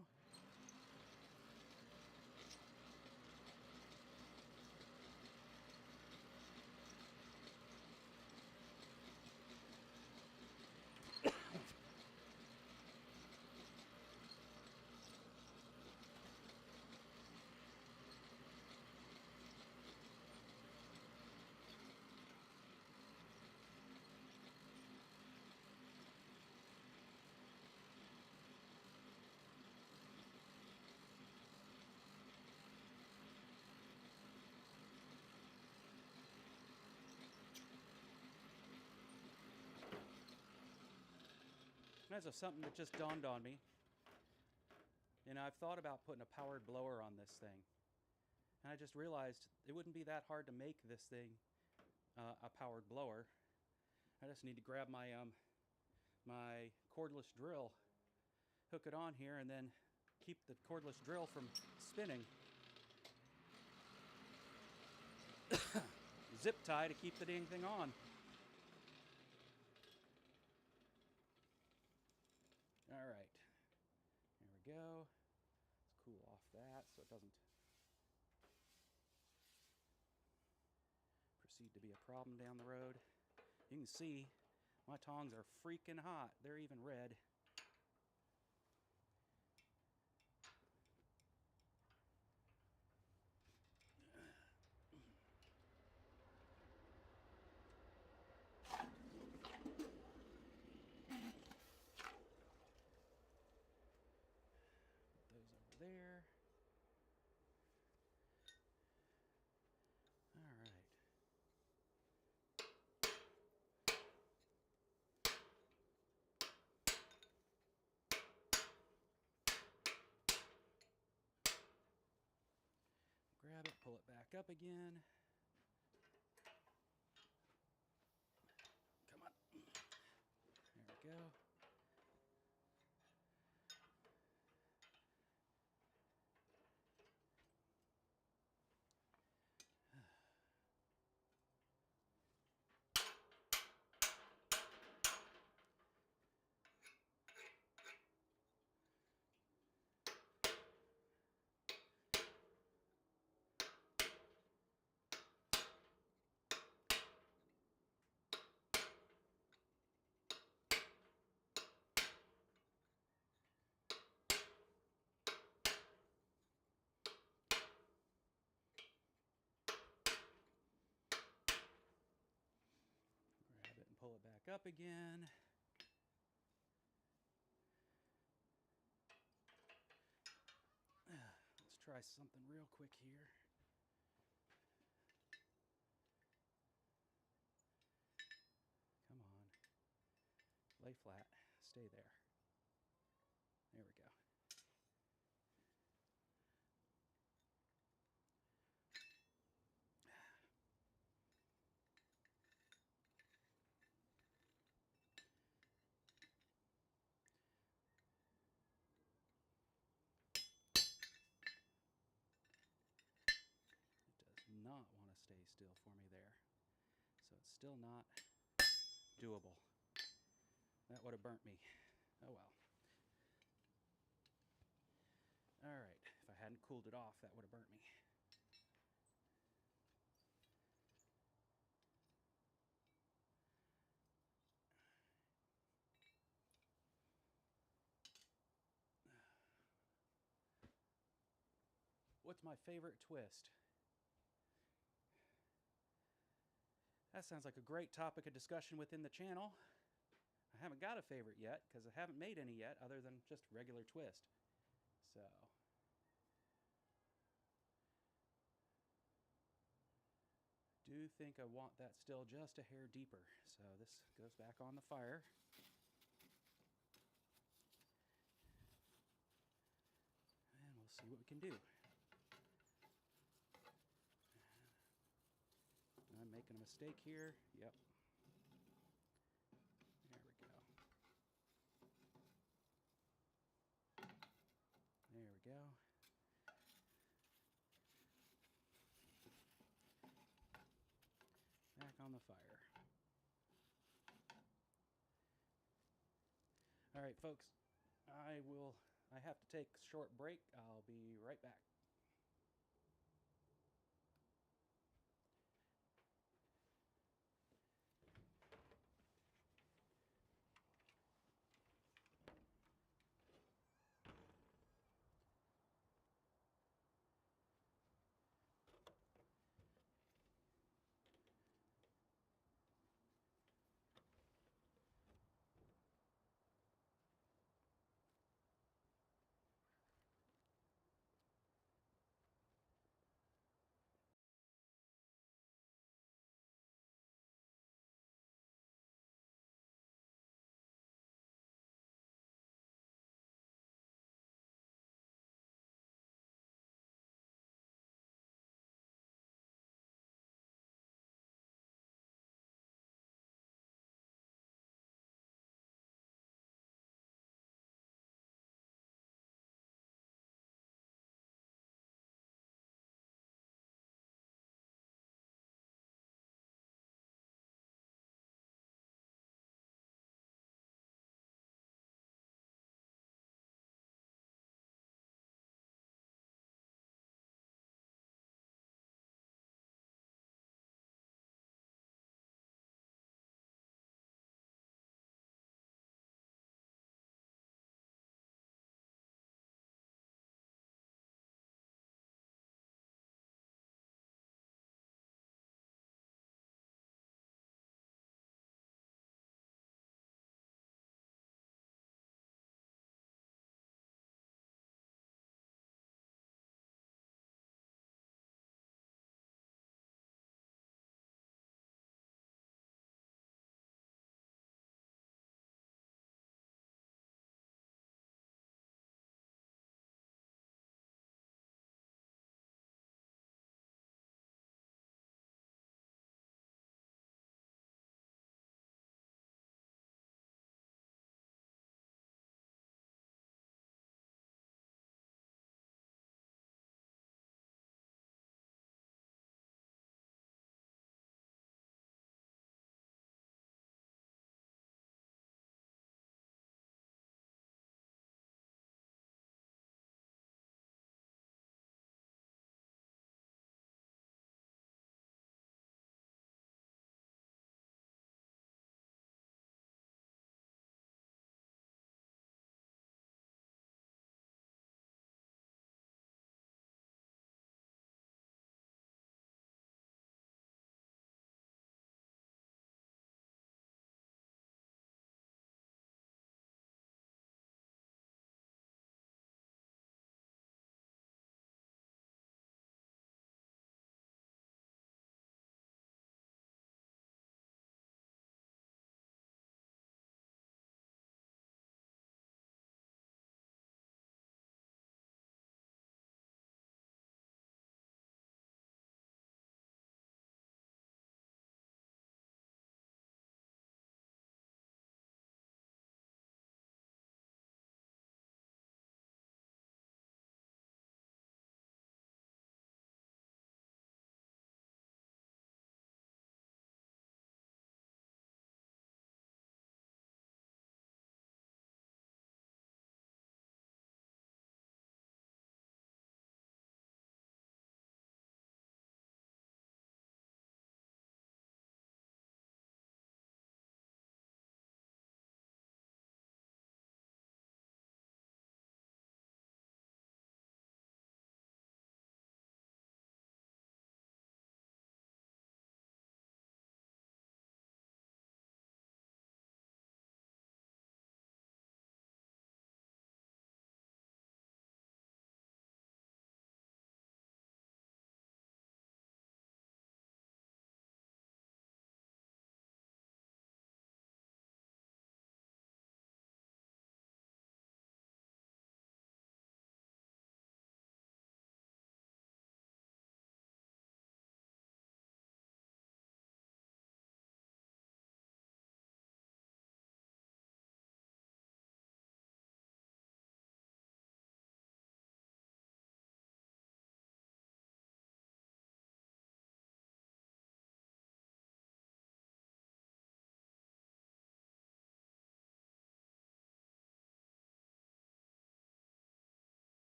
That's something that just dawned on me. I've thought about putting a powered blower on this thing. And I just realized it wouldn't be that hard to make this thing a powered blower. I just need to grab my my cordless drill, hook it on here, and then keep the cordless drill from spinning. Zip tie to keep the dang thing on. All right, there we go. Let's cool off that so it doesn't proceed to be a problem down the road. You can see my tongs are freaking hot. They're even red. Those over there. All right. Grab it, pull it back up again. Come on. There we go. Grab it and pull it back up again. Let's try something real quick here. Come on. Lay flat. Stay there. There we go. It does not want to stay still for me there. So it's still not doable. That would have burnt me. Oh well. All right, if I hadn't cooled it off, that would have burnt me. What's my favorite twist? That sounds like a great topic of discussion within the channel. I haven't got a favorite yet because I haven't made any yet other than just regular twist. So do think I want that still just a hair deeper. So this goes back on the fire. And we'll see what we can do. I'm making a mistake here. Yep. There we go. There we go. Back on the fire. All right, folks, I have to take a short break. I'll be right back.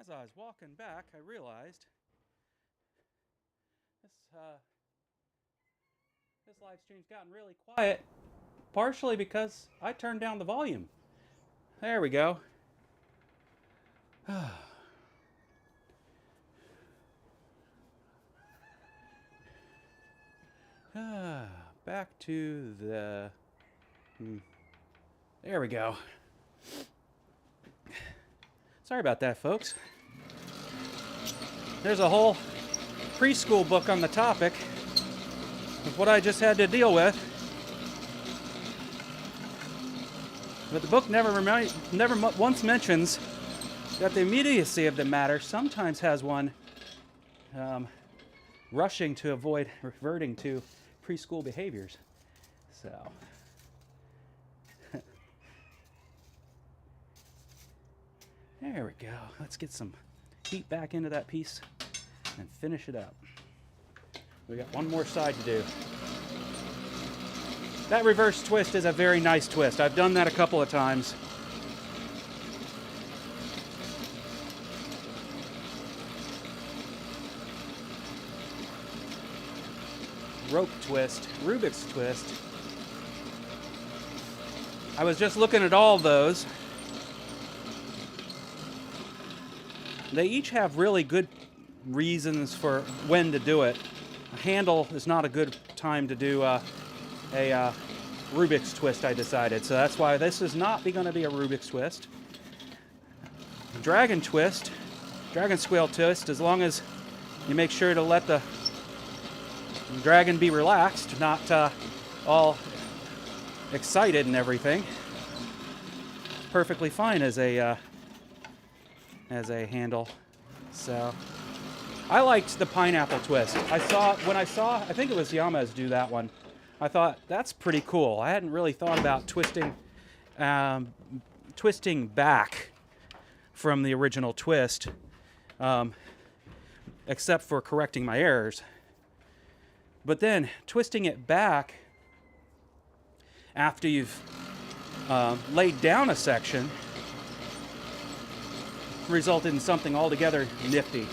As I was walking back, I realized this live stream's gotten really quiet, partially because I turned down the volume. There we go. Back to the... There we go. Sorry about that, folks. There's a whole preschool book on the topic of what I just had to deal with. But the book never once mentions that the immediacy of the matter sometimes has one rushing to avoid reverting to preschool behaviors. So, there we go. Let's get some heat back into that piece and finish it up. We got one more side to do. That reverse twist is a very nice twist. I've done that a couple of times. Rope twist, Rubik's twist. I was just looking at all those. They each have really good reasons for when to do it. A handle is not a good time to do a Rubik's twist, I decided. So that's why this is not going to be a Rubik's twist. Dragon twist, dragon squeal twist, as long as you make sure to let the dragon be relaxed, not all excited and everything. Perfectly fine as a handle. So I liked the pineapple twist. I think it was Yama's do that one. I thought that's pretty cool. I hadn't really thought about twisting back from the original twist, except for correcting my errors. But then twisting it back after you've laid down a section resulted in something altogether nifty.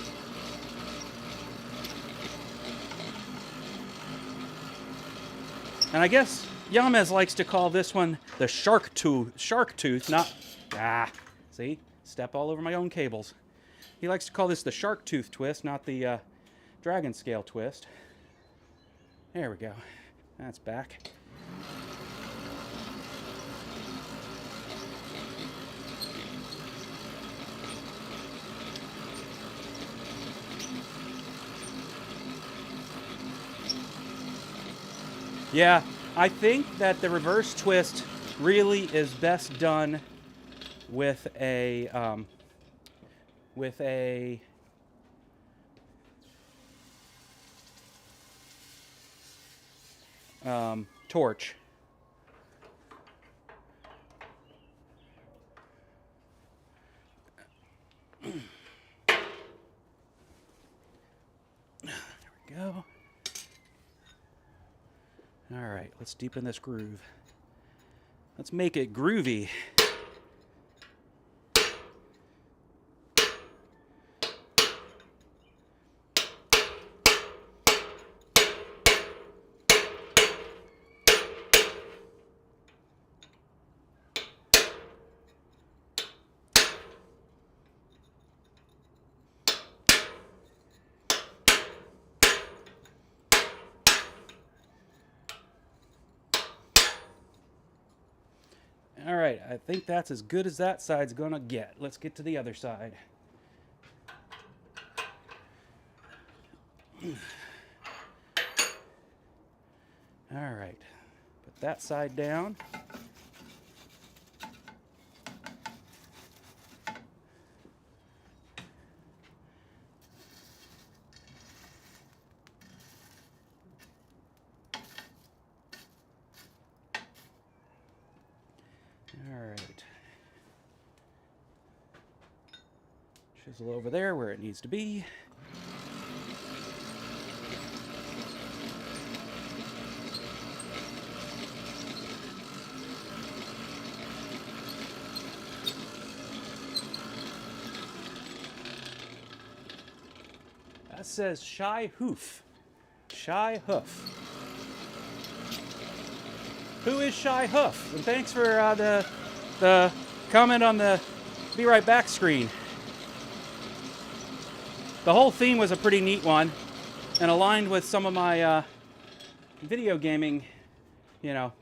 And I guess Yamez likes to call this one the shark tooth, not... see? Step all over my own cables. He likes to call this the shark tooth twist, not the dragon scale twist. There we go. That's back. Yeah, I think that the reverse twist really is best done with a torch. There we go. All right, let's deepen this groove. Let's make it groovy. All right, I think that's as good as that side's gonna get. Let's get to the other side. All right, put that side down. All right. Chisel over there where it needs to be. That says Shy Hoof. Shy Hoof. Who is Shy Hoof? And thanks for the comment on the Be Right Back screen. The whole theme was a pretty neat one and aligned with some of my video gaming,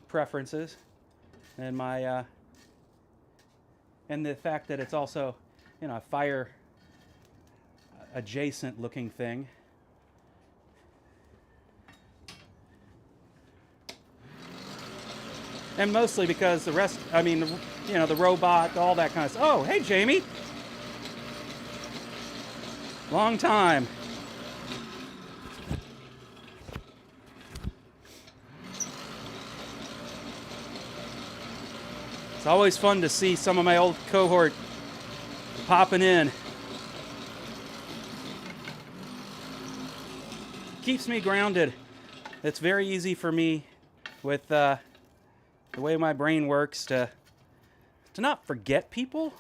preferences and my and the fact that it's also, a fire adjacent looking thing. And mostly because the rest, the robot, all that kind of stuff. Oh, hey, Jamie. Long time. It's always fun to see some of my old cohort popping in. Keeps me grounded. It's very easy for me with the way my brain works to not forget people,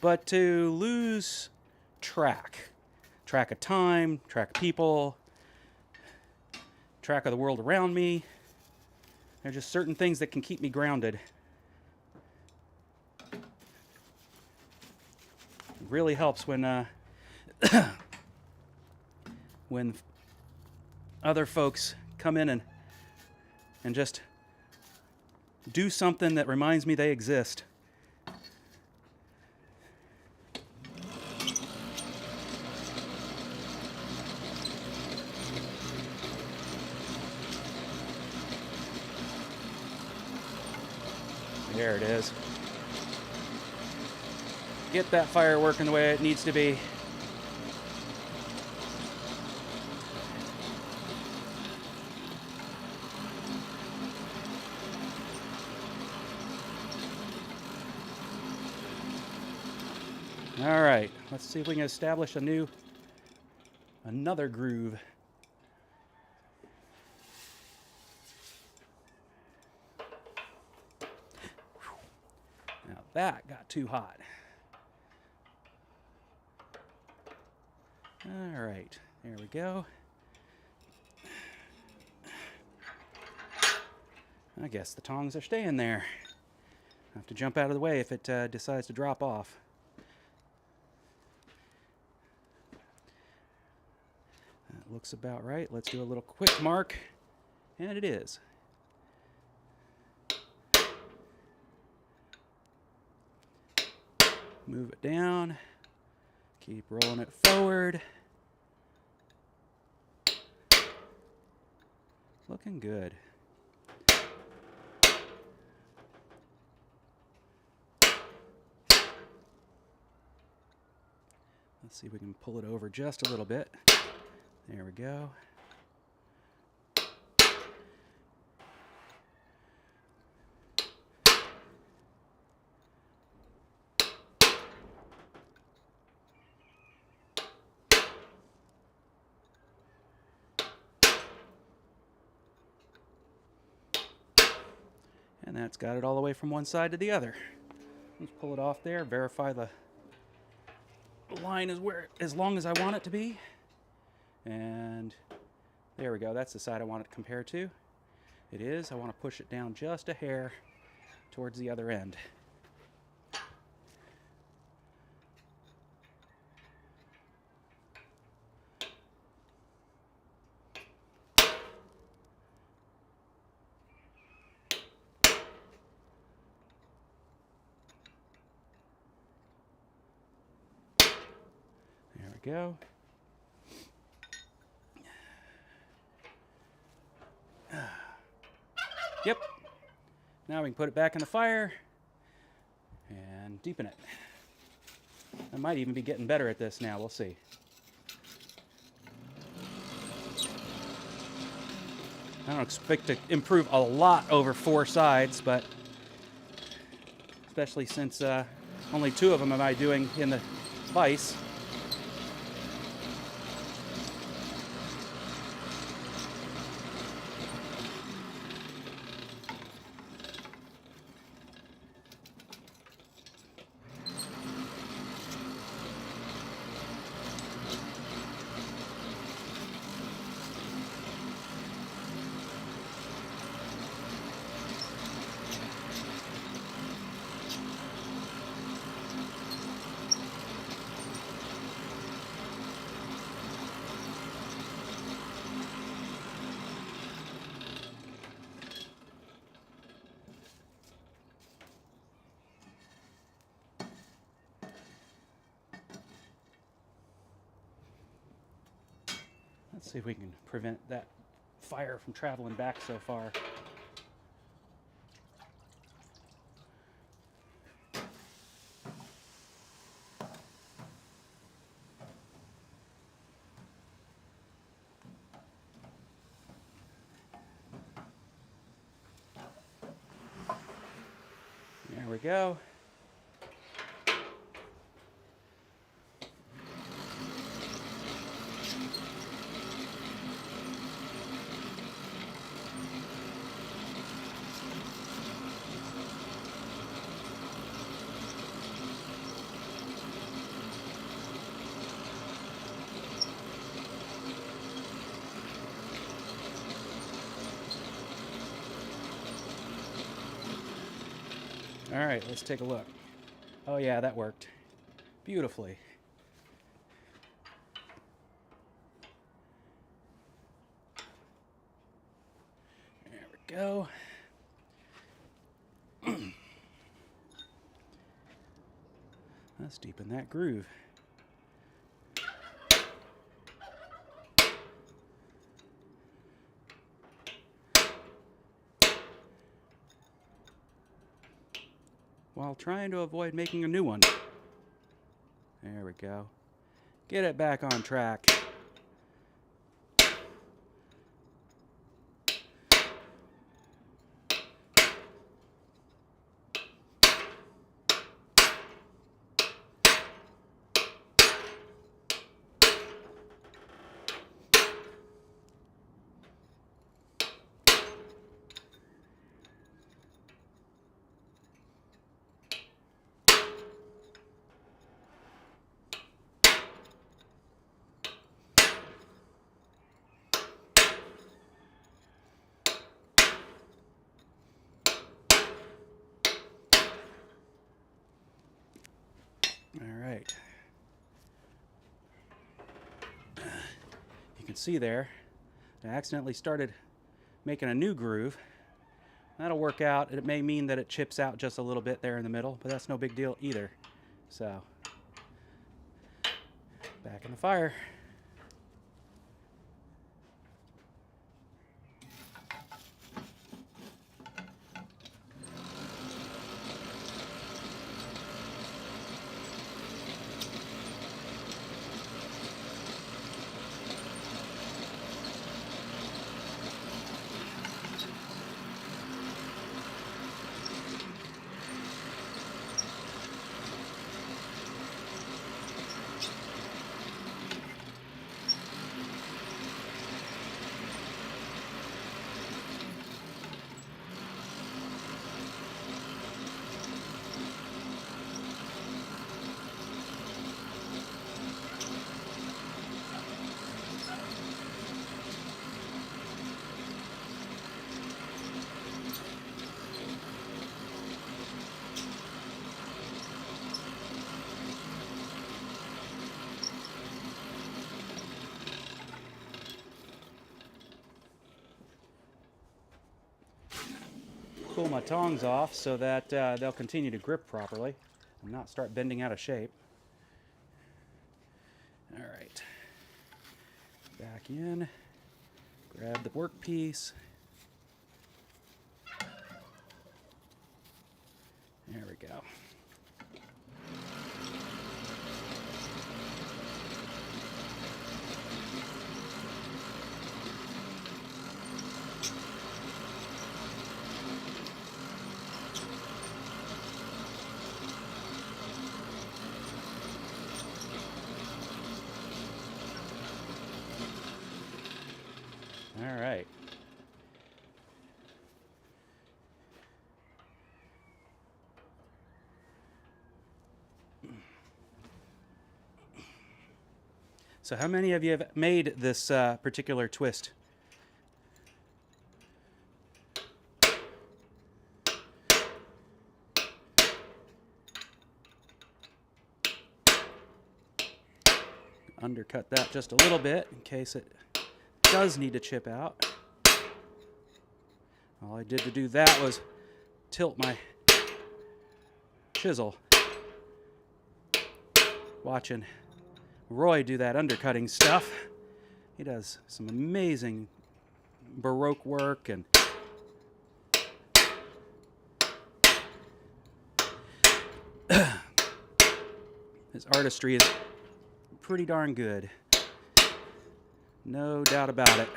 but to lose track of time, track of people, track of the world around me. There are just certain things that can keep me grounded. It really helps when when other folks come in and just do something that reminds me they exist. There it is. Get that fire working the way it needs to be. All right, let's see if we can establish another groove. Now that got too hot. All right, there we go. I guess the tongs are staying there. I have to jump out of the way if it decides to drop off. That looks about right. Let's do a little quick mark, and it is. Move it down. Keep rolling it forward. Looking good. Let's see if we can pull it over just a little bit. There we go. And that's got it all the way from one side to the other. Let's pull it off there, verify the line is where as long as I want it to be. And there we go. That's the side I want it to compare to. It is. I want to push it down just a hair towards the other end. There we go. Yep. Now we can put it back in the fire and deepen it. I might even be getting better at this now. We'll see. I don't expect to improve a lot over 4 sides, but especially since only 2 of them am I doing in the vise. Let's see if we can prevent that fire from traveling back so far. There we go. All right, let's take a look. Oh yeah, that worked beautifully. There we go. Let's deepen that groove. While trying to avoid making a new one. There we go. Get it back on track. All right. You can see there, I accidentally started making a new groove. That'll work out. It may mean that it chips out just a little bit there in the middle, but that's no big deal either. So, back in the fire. Pull my tongs off so that they'll continue to grip properly and not start bending out of shape. All right, back in, grab the workpiece. There we go. All right. So how many of you have made this particular twist? Undercut that just a little bit in case it does need to chip out. All I did to do that was tilt my chisel. Watching Roy do that undercutting stuff, He does some amazing Baroque work, and his artistry is pretty darn good. No doubt about it.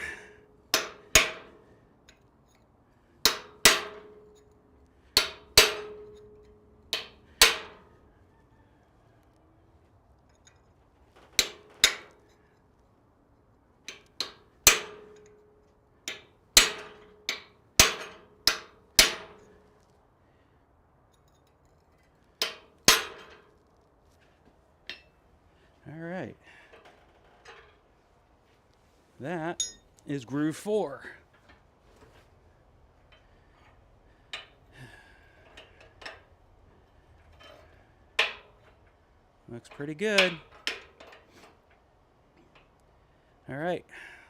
All right. That is groove 4. Looks pretty good. All right.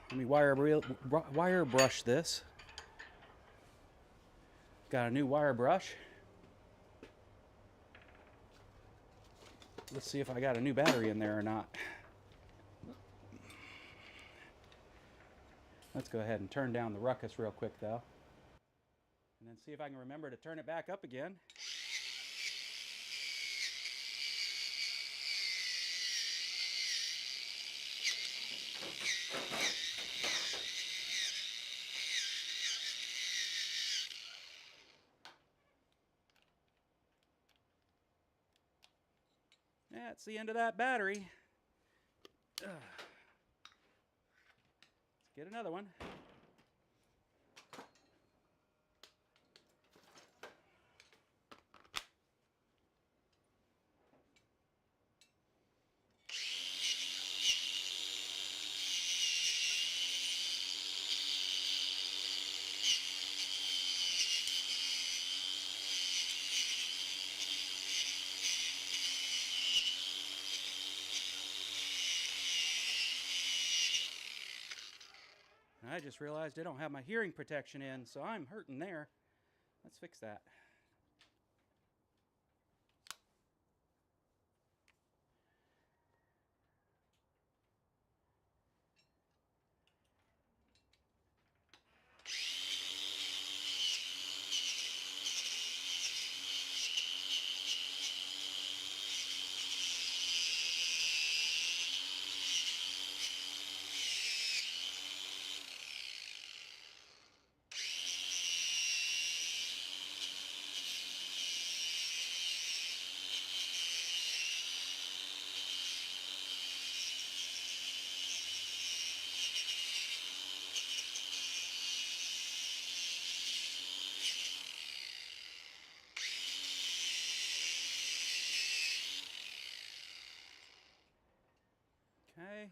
Let me wire brush this. Got a new wire brush. Let's see if I got a new battery in there or not. Let's go ahead and turn down the ruckus real quick, though. And then see if I can remember to turn it back up again. That's the end of that battery. Let's get another one. I just realized I don't have my hearing protection in, so I'm hurting there. Let's fix that. Okay.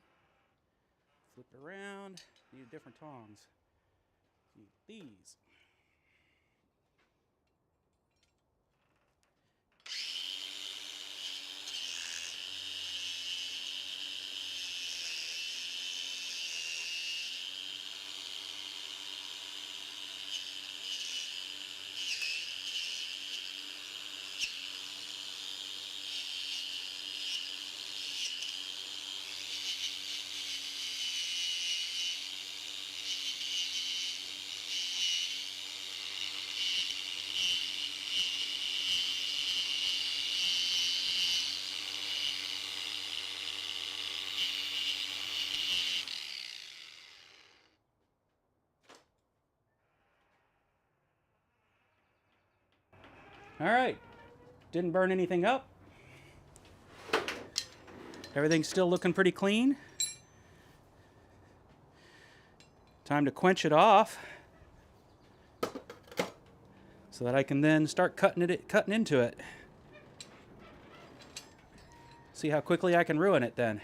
Flip it around. Need different tongs. Need these. All right. Didn't burn anything up. Everything's still looking pretty clean. Time to quench it off so that I can then start cutting into it. See how quickly I can ruin it then.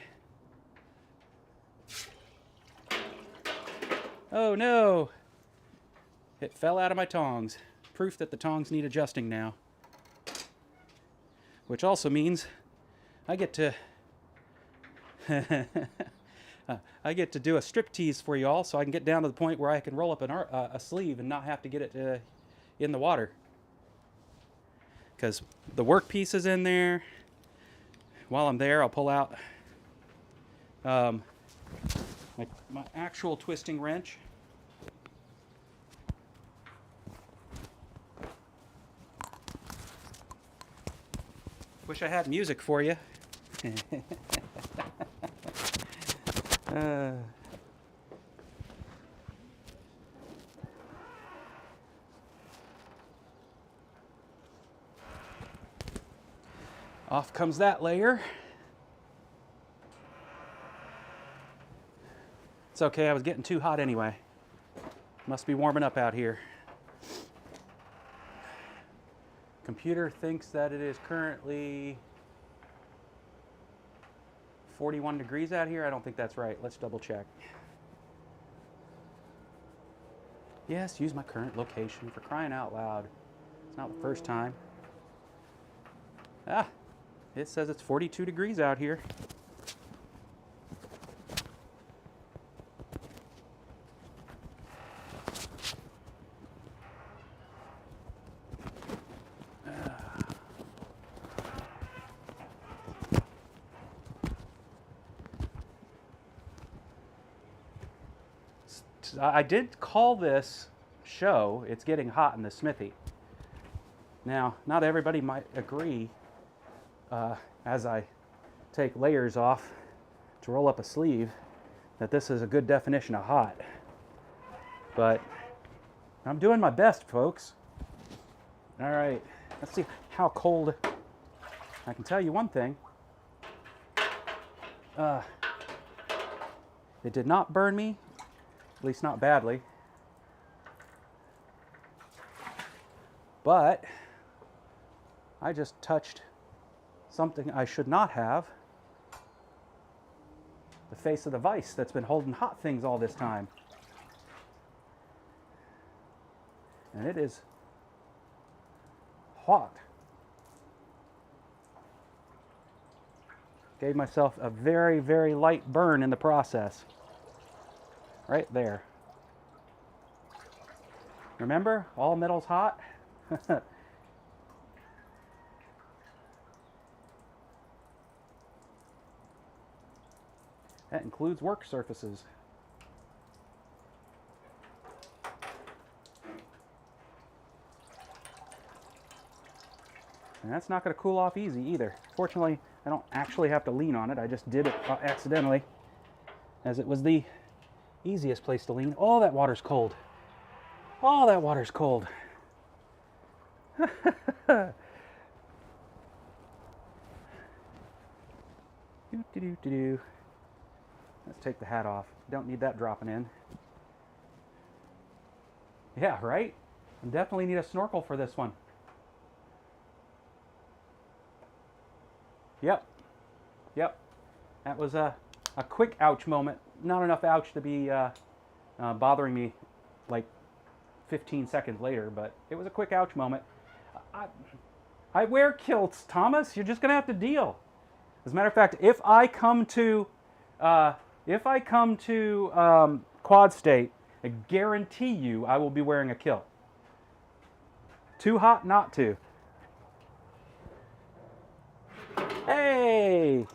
Oh no! It fell out of my tongs. Proof that the tongs need adjusting now. Which also means I get to I get to do a striptease for you all, so I can get down to the point where I can roll up a sleeve and not have to get it in the water. Because the workpiece is in there. While I'm there, I'll pull out my actual twisting wrench. Wish I had music for you. Off comes that layer. It's okay, I was getting too hot anyway. Must be warming up out here. Computer thinks that it is currently 41 degrees out here. I don't think that's right. Let's double check. Yes, use my current location, for crying out loud. It's not the first time. Ah, it says it's 42 degrees out here. I did call this show It's Getting Hot in the Smithy. Now, not everybody might agree as I take layers off to roll up a sleeve that this is a good definition of hot. But I'm doing my best, folks. All right, let's see how cold. I can tell you one thing. It did not burn me. At least not badly. But I just touched something I should not have. The face of the vise that's been holding hot things all this time. And it is hot. Gave myself a very, very light burn in the process. Right there. Remember, all metal's hot? That includes work surfaces. And that's not going to cool off easy either. Fortunately, I don't actually have to lean on it. I just did it accidentally, as it was the easiest place to lean. Oh, that water's cold. Oh, that water's cold. Let's take the hat off. Don't need that dropping in. Yeah, right? I definitely need a snorkel for this one. Yep. That was a quick ouch moment. Not enough ouch to be bothering me like 15 seconds later, but it was a quick ouch moment. I wear kilts, Thomas. You're just gonna have to deal. As a matter of fact, if I come to Quad State, I guarantee you I will be wearing a kilt. Too hot not to. Hey,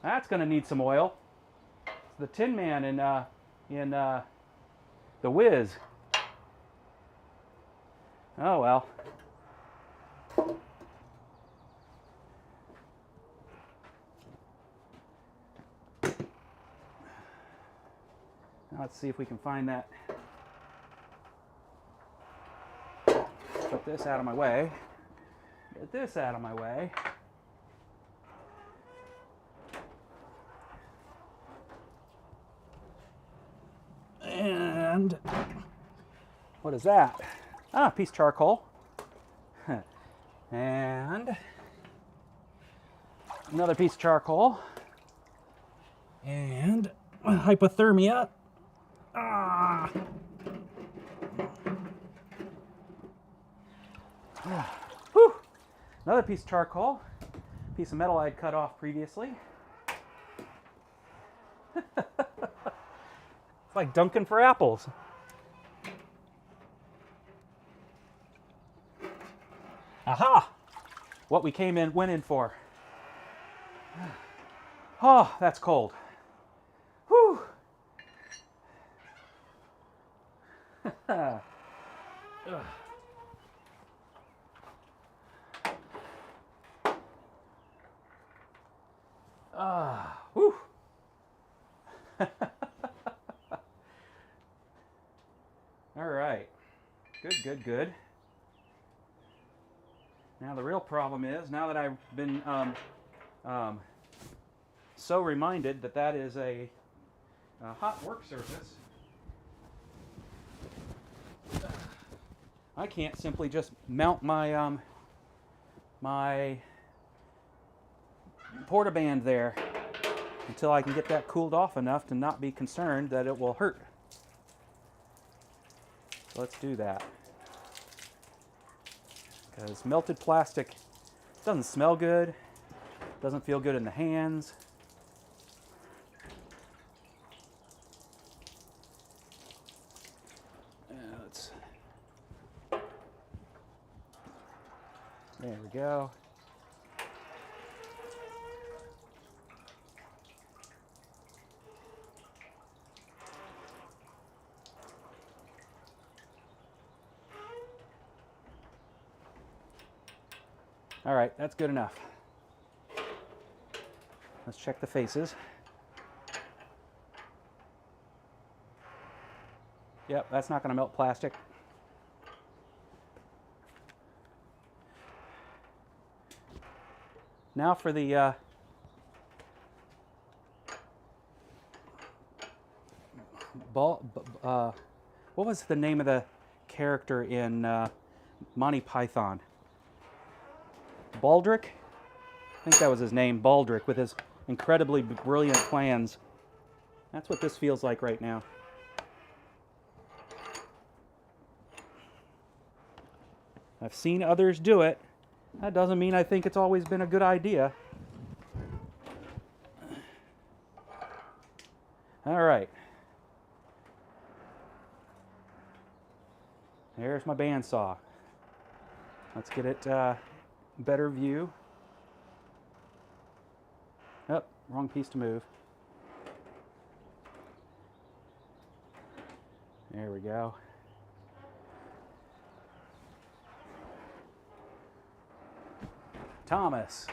that's gonna need some oil. The Tin Man in The Wiz. Oh well. Now let's see if we can find that. Put this out of my way. Get this out of my way. And what is that? Ah, a piece of charcoal. And another piece of charcoal. And hypothermia. Ah. Whew. Another piece of charcoal. Piece of metal I had cut off previously. It's like dunking for apples. Aha! What we went in for. Oh, that's cold. Whew. Ugh. Whew. All right. Good, good, good. Now the real problem is, now that I've been so reminded that that is a hot work surface, I can't simply just mount my my portaband there until I can get that cooled off enough to not be concerned that it will hurt. So let's do that. Because melted plastic doesn't smell good, doesn't feel good in the hands. There we go. All right, that's good enough. Let's check the faces. Yep, that's not going to melt plastic. Now for the what was the name of the character in Monty Python? Baldric? I think that was his name, Baldric, with his incredibly brilliant plans. That's what this feels like right now. I've seen others do it. That doesn't mean I think it's always been a good idea. All right. There's my bandsaw. Let's get it better view. Oh, wrong piece to move. There we go. Thomas.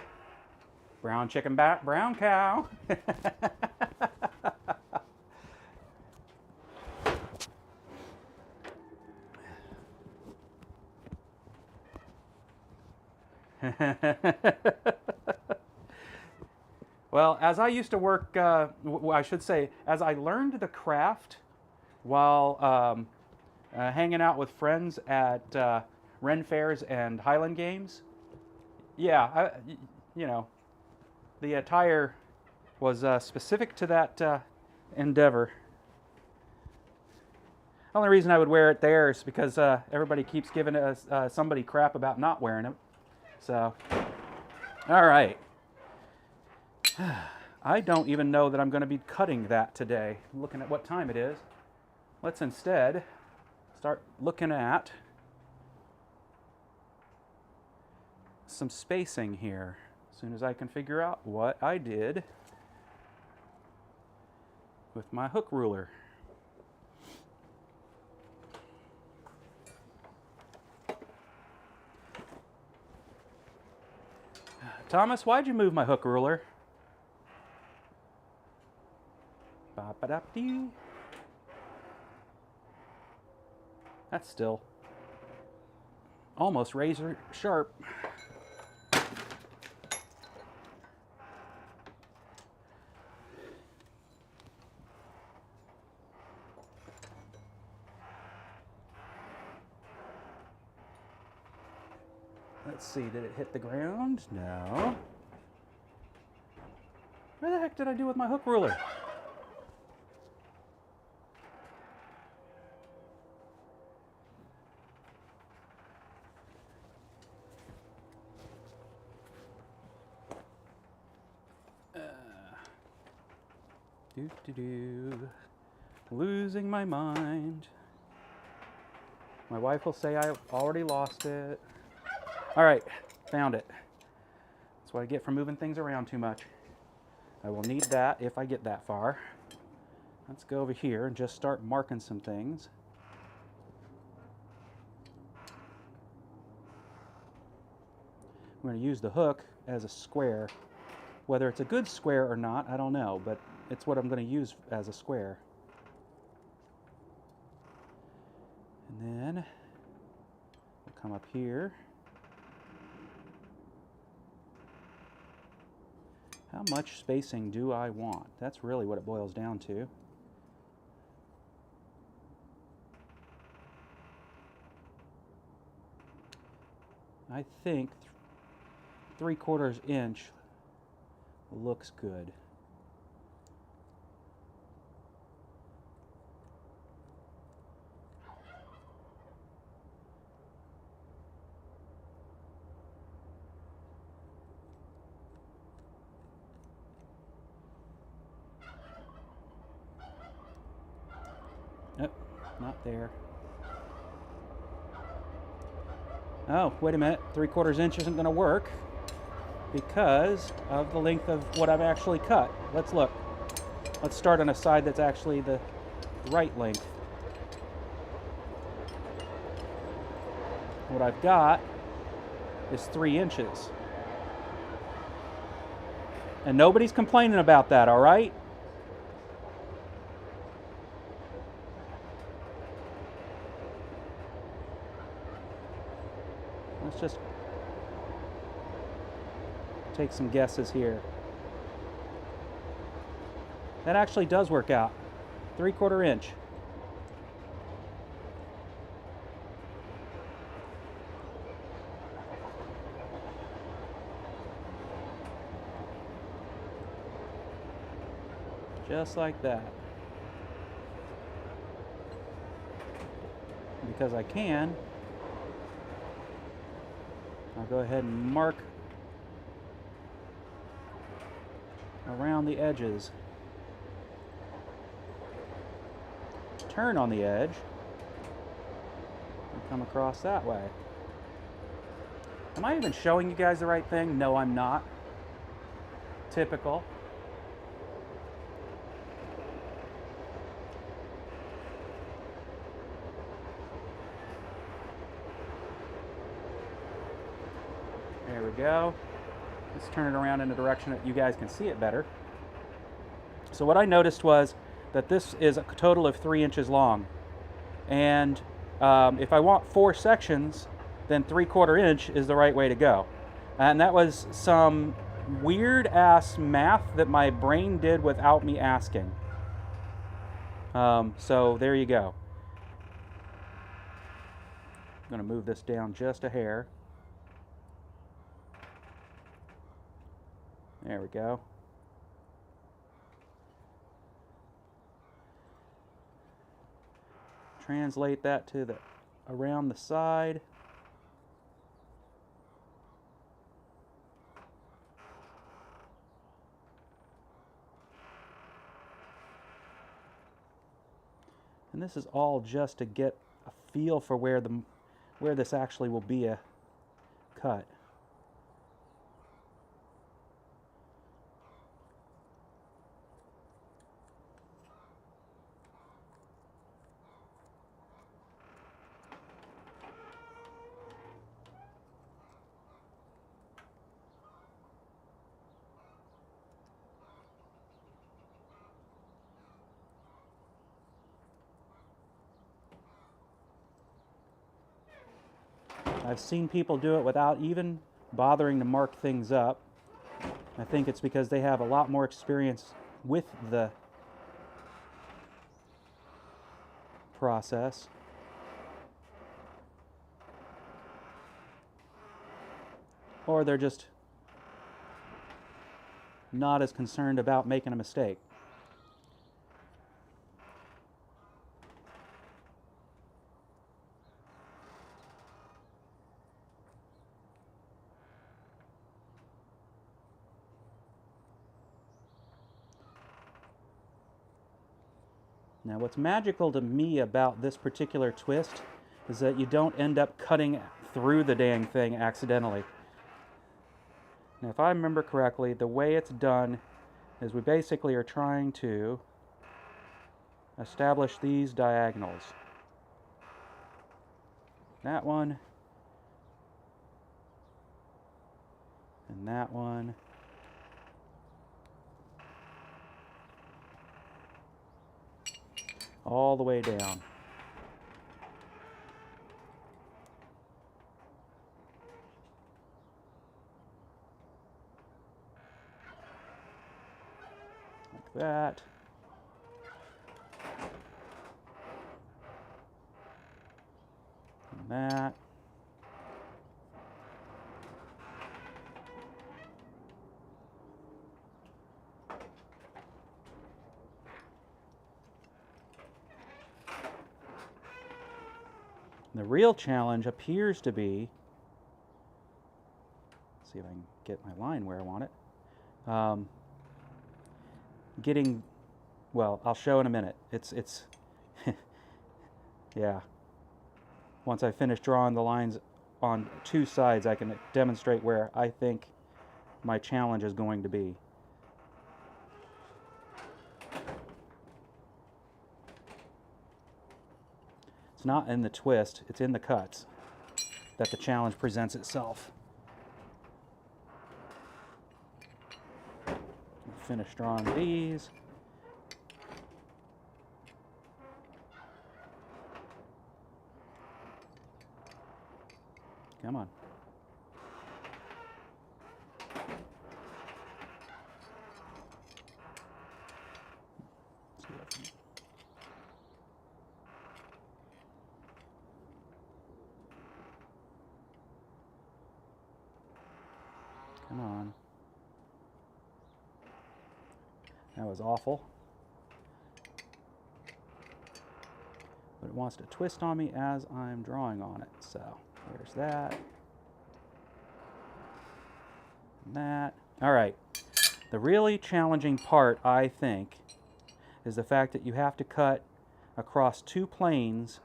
Brown chicken, brown cow. Well, as I used to work, I should say, as I learned the craft while hanging out with friends at Ren fairs and Highland Games, yeah, you know, the attire was specific to that endeavor. The only reason I would wear it there is because everybody keeps giving us somebody crap about not wearing it. So, all right. I don't even know that I'm going to be cutting that today. Looking at what time it is. Let's instead start looking at some spacing here. As soon as I can figure out what I did with my hook ruler. Thomas, why'd you move my hook ruler? Ba-ba-da-dee. That's still almost razor sharp. Let's see, did it hit the ground? No. Where the heck did I do with my hook ruler? Losing my mind. My wife will say I already lost it. All right, found it. That's what I get for moving things around too much. I will need that if I get that far. Let's go over here and just start marking some things. I'm going to use the hook as a square. Whether it's a good square or not, I don't know, but it's what I'm going to use as a square. And then we'll come up here. How much spacing do I want? That's really what it boils down to. I think 3/4 inch looks good. Nope, not there. Oh, wait a minute. 3/4 inch isn't going to work because of the length of what I've actually cut. Let's look. Let's start on a side that's actually the right length. What I've got is 3 inches. And nobody's complaining about that, all right? Let's just take some guesses here. That actually does work out. 3/4 inch. Just like that. Because I can, I'll go ahead and mark around the edges. Turn on the edge and come across that way. Am I even showing you guys the right thing? No, I'm not. Typical. There we go. Let's turn it around in a direction that you guys can see it better. So what I noticed was that this is a total of 3 inches long. And if I want 4 sections, then 3/4 inch is the right way to go. And that was some weird ass math that my brain did without me asking. So there you go. I'm going to move this down just a hair. There we go. Translate that to the around the side. And this is all just to get a feel for where this actually will be a cut. I've seen people do it without even bothering to mark things up. I think it's because they have a lot more experience with the process. Or they're just not as concerned about making a mistake. Now, what's magical to me about this particular twist is that you don't end up cutting through the dang thing accidentally. Now, if I remember correctly, the way it's done is we basically are trying to establish these diagonals. That one and that one. All the way down. Like that. And that. The real challenge appears to be, let's see if I can get my line where I want it. Getting, well, I'll show in a minute. It's yeah. Once I finish drawing the lines on two sides, I can demonstrate where I think my challenge is going to be. It's not in the twist, it's in the cuts that the challenge presents itself. Finish drawing these. Come on. Come on. That was awful. But it wants to twist on me as I'm drawing on it. So there's that. And that. All right. The really challenging part, I think, is the fact that you have to cut across two planes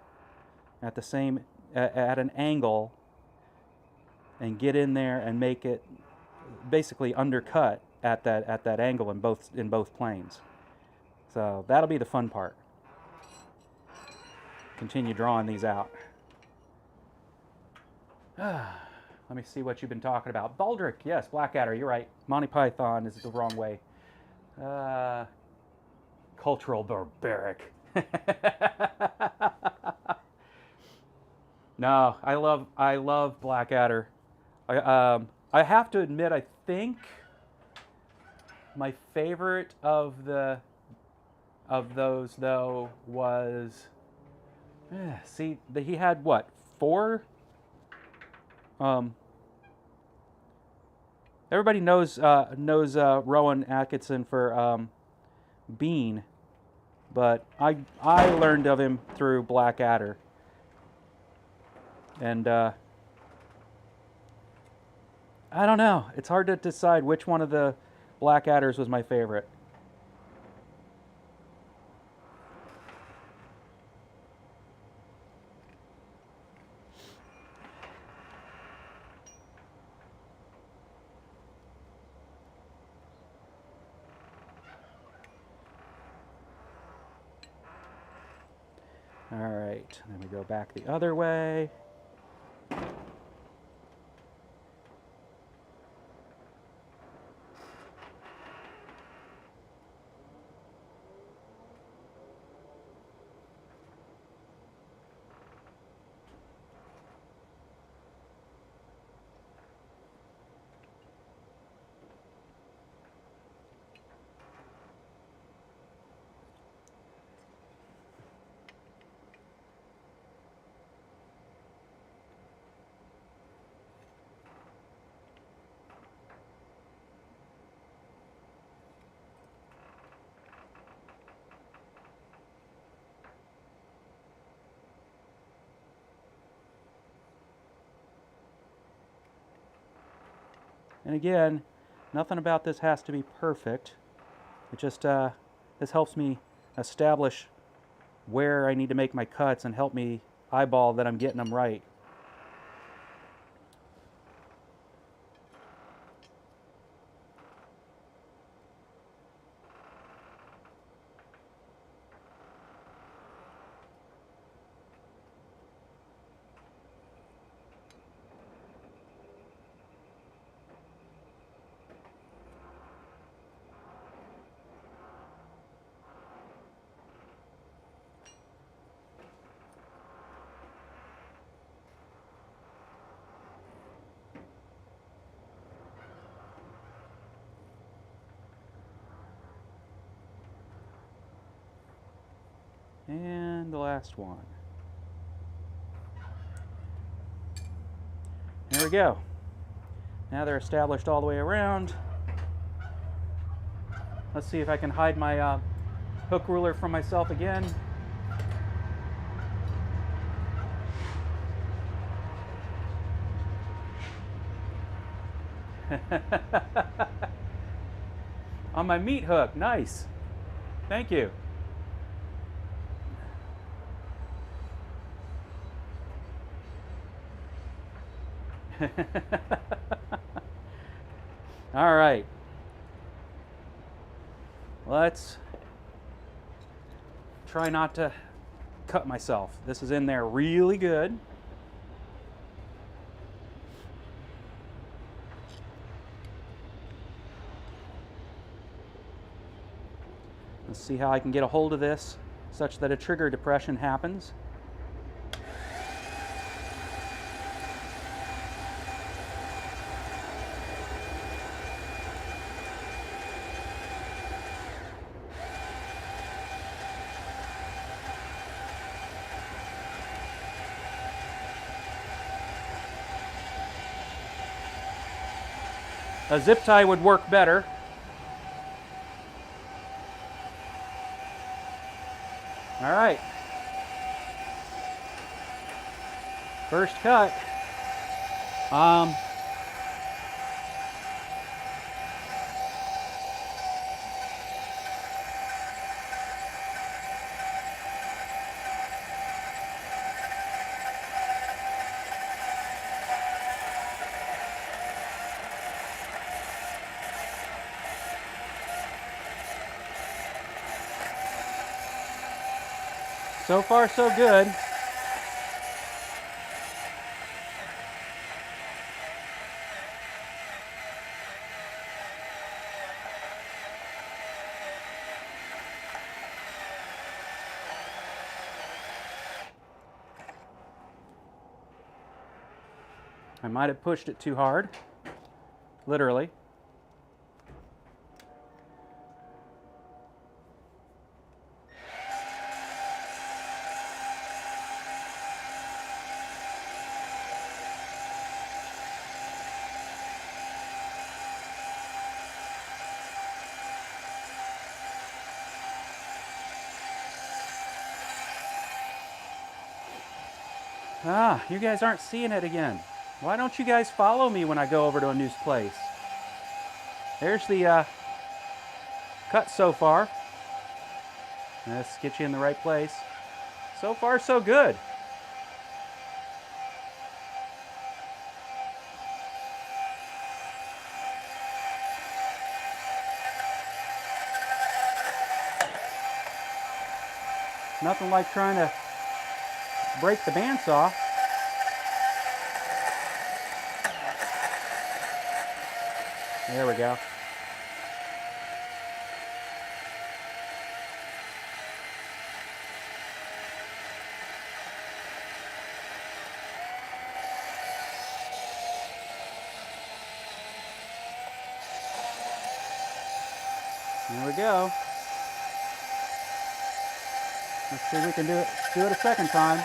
at the same at an angle and get in there and make it basically undercut at that angle in both planes. So that'll be the fun part. Continue drawing these out. Let me see what you've been talking about. Baldric, yes, Blackadder, you're right. Monty Python is the wrong way. Cultural barbaric. No, I love Blackadder. I have to admit, I think my favorite of those though was see, he had what, 4? Everybody knows Rowan Atkinson for Bean, but I learned of him through Blackadder, and I don't know. It's hard to decide which one of the Blackadders was my favorite. All right, then we go back the other way. And again, nothing about this has to be perfect. It just, this helps me establish where I need to make my cuts and help me eyeball that I'm getting them right. And the last one. There we go. Now they're established all the way around. Let's see if I can hide my hook ruler from myself again. On my meat hook, nice. Thank you. All right. Let's try not to cut myself. This is in there really good. Let's see how I can get a hold of this such that a trigger depression happens. A zip tie would work better. All right. First cut. So far, so good. I might have pushed it too hard, literally. Ah, you guys aren't seeing it again. Why don't you guys follow me when I go over to a new place? There's the cut so far. Let's get you in the right place. So far, so good. Nothing like trying to break the bandsaw. There we go. There we go. Let's see if we can do it a second time.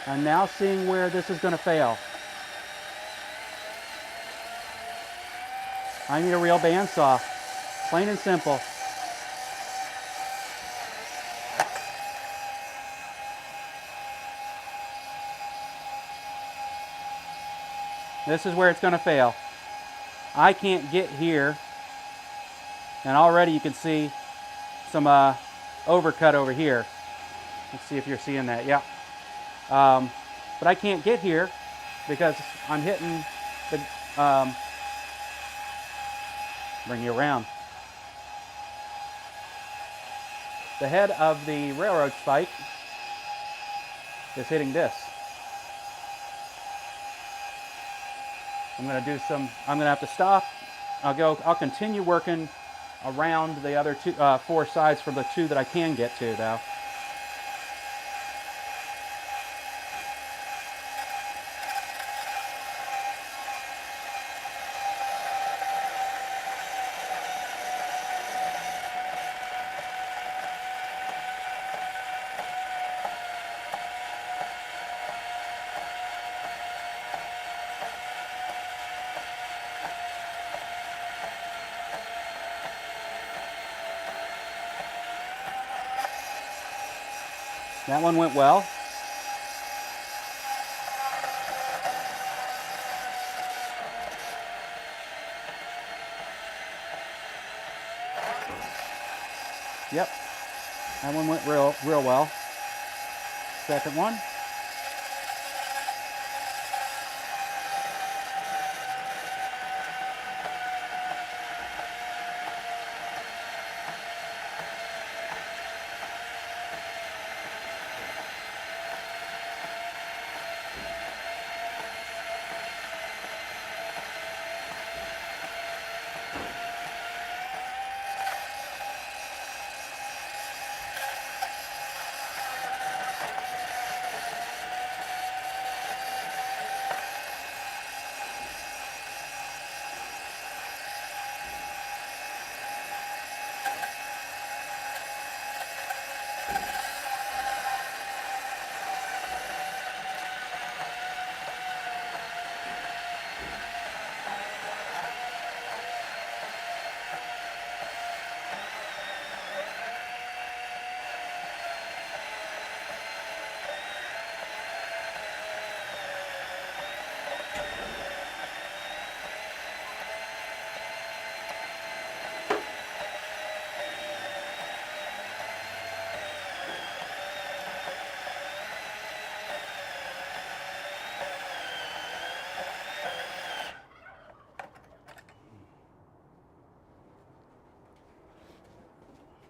I'm now seeing where this is going to fail. I need a real bandsaw, plain and simple. This is where it's going to fail. I can't get here, and already you can see some overcut over here. Let's see if you're seeing that. Yeah. But I can't get here because I'm hitting the, bring you around. The head of the railroad spike is hitting this. I'm going to have to stop. I'll continue working around the other four sides for the two that I can get to though. That one went well. Yep, that one went real well. Second one.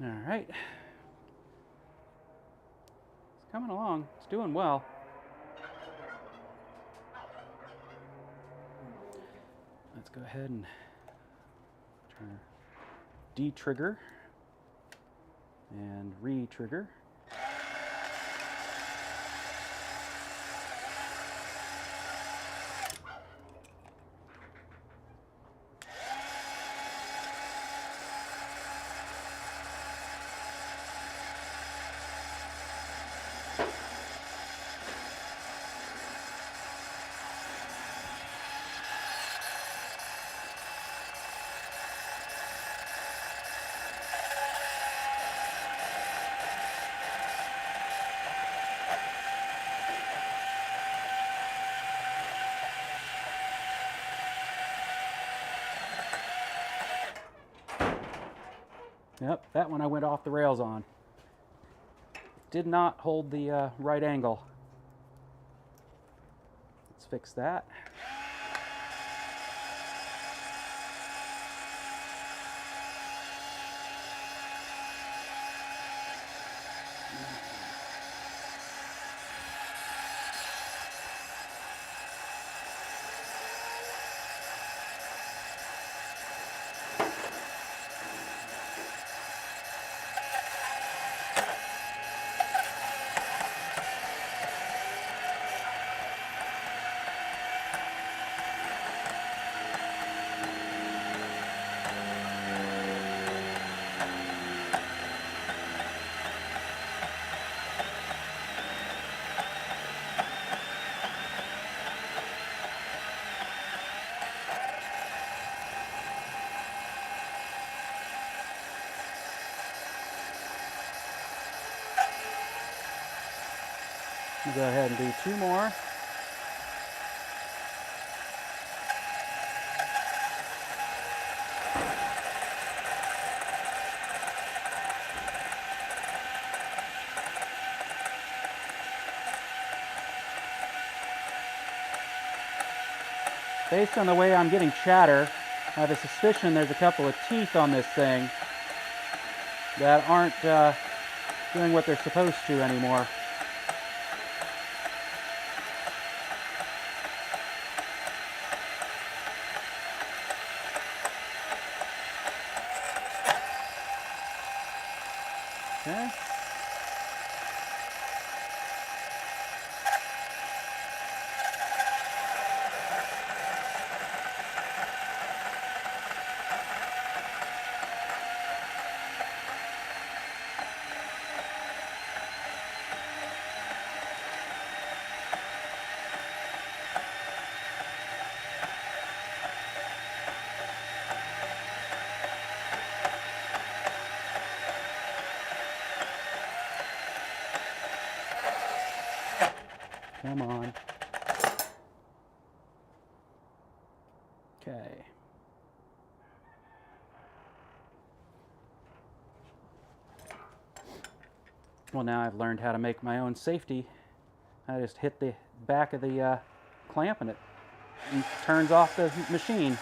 All right. It's coming along. It's doing well. Let's go ahead and turn de-trigger and re-trigger. Yep, that one I went off the rails on. Did not hold the right angle. Let's fix that. We'll go ahead and do two more. Based on the way I'm getting chatter, I have a suspicion there's a couple of teeth on this thing that aren't doing what they're supposed to anymore. Okay. Come on. Okay. Well, now I've learned how to make my own safety. I just hit the back of the clamp and it turns off the machine.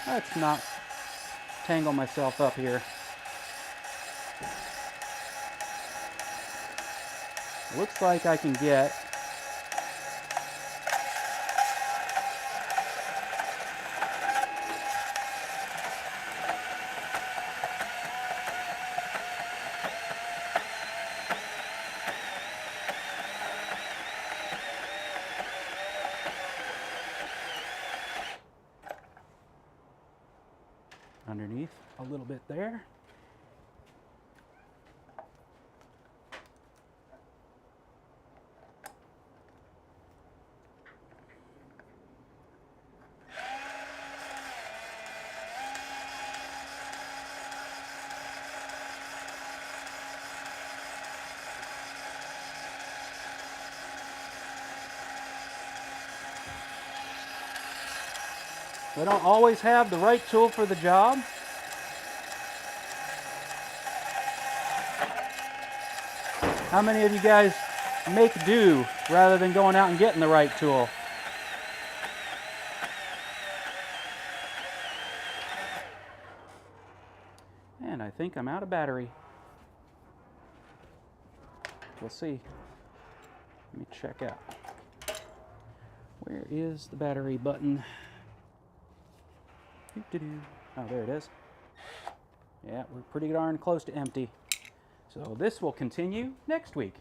Let's not tangle myself up here. Looks like I can get underneath a little bit there. They don't always have the right tool for the job. How many of you guys make do rather than going out and getting the right tool? And I think I'm out of battery. We'll see. Let me check out. Where is the battery button? Oh, there it is. Yeah, we're pretty darn close to empty. So this will continue next week.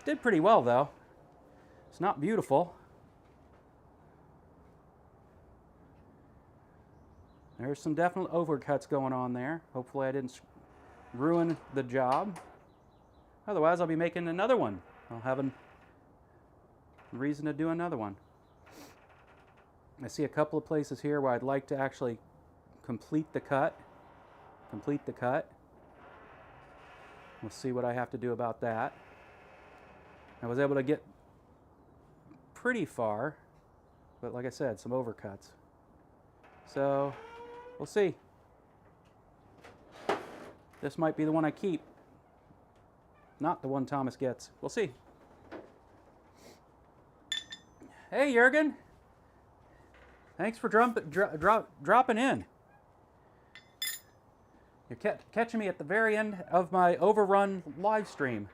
Did pretty well though. It's not beautiful. There's some definite overcuts going on there. Hopefully I didn't ruin the job. Otherwise I'll be making another one. I'll have a reason to do another one. I see a couple of places here where I'd like to actually complete the cut. We'll see what I have to do about that. I was able to get pretty far, but like I said, some overcuts. So we'll see. This might be the one I keep, not the one Thomas gets. We'll see. Hey, Jurgen. Thanks for dropping in. You're catching me at the very end of my overrun live stream.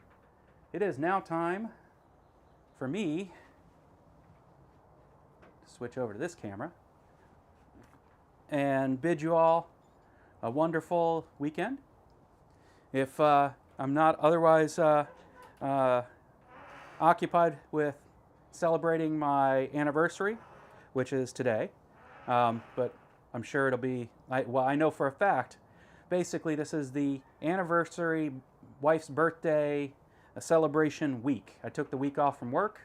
It is now time for me to switch over to this camera and bid you all a wonderful weekend. If I'm not otherwise occupied with celebrating my anniversary, which is today, but I'm sure it'll be, I know for a fact, basically this is the anniversary, wife's birthday, a celebration week. I took the week off from work,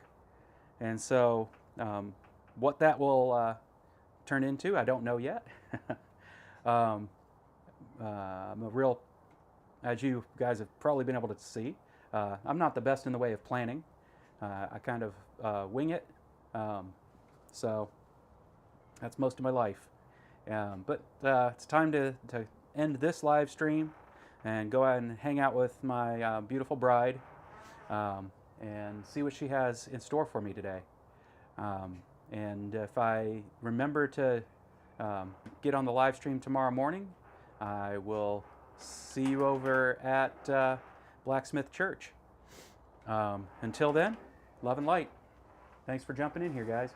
and so what that will turn into, I don't know yet. I'm a real, as you guys have probably been able to see, I'm not the best in the way of planning. I kind of wing it. So that's most of my life. But it's time to end this live stream and go out and hang out with my beautiful bride and see what she has in store for me today. And if I remember to get on the live stream tomorrow morning, I will see you over at Blacksmith Church. Until then, love and light. Thanks for jumping in here, guys.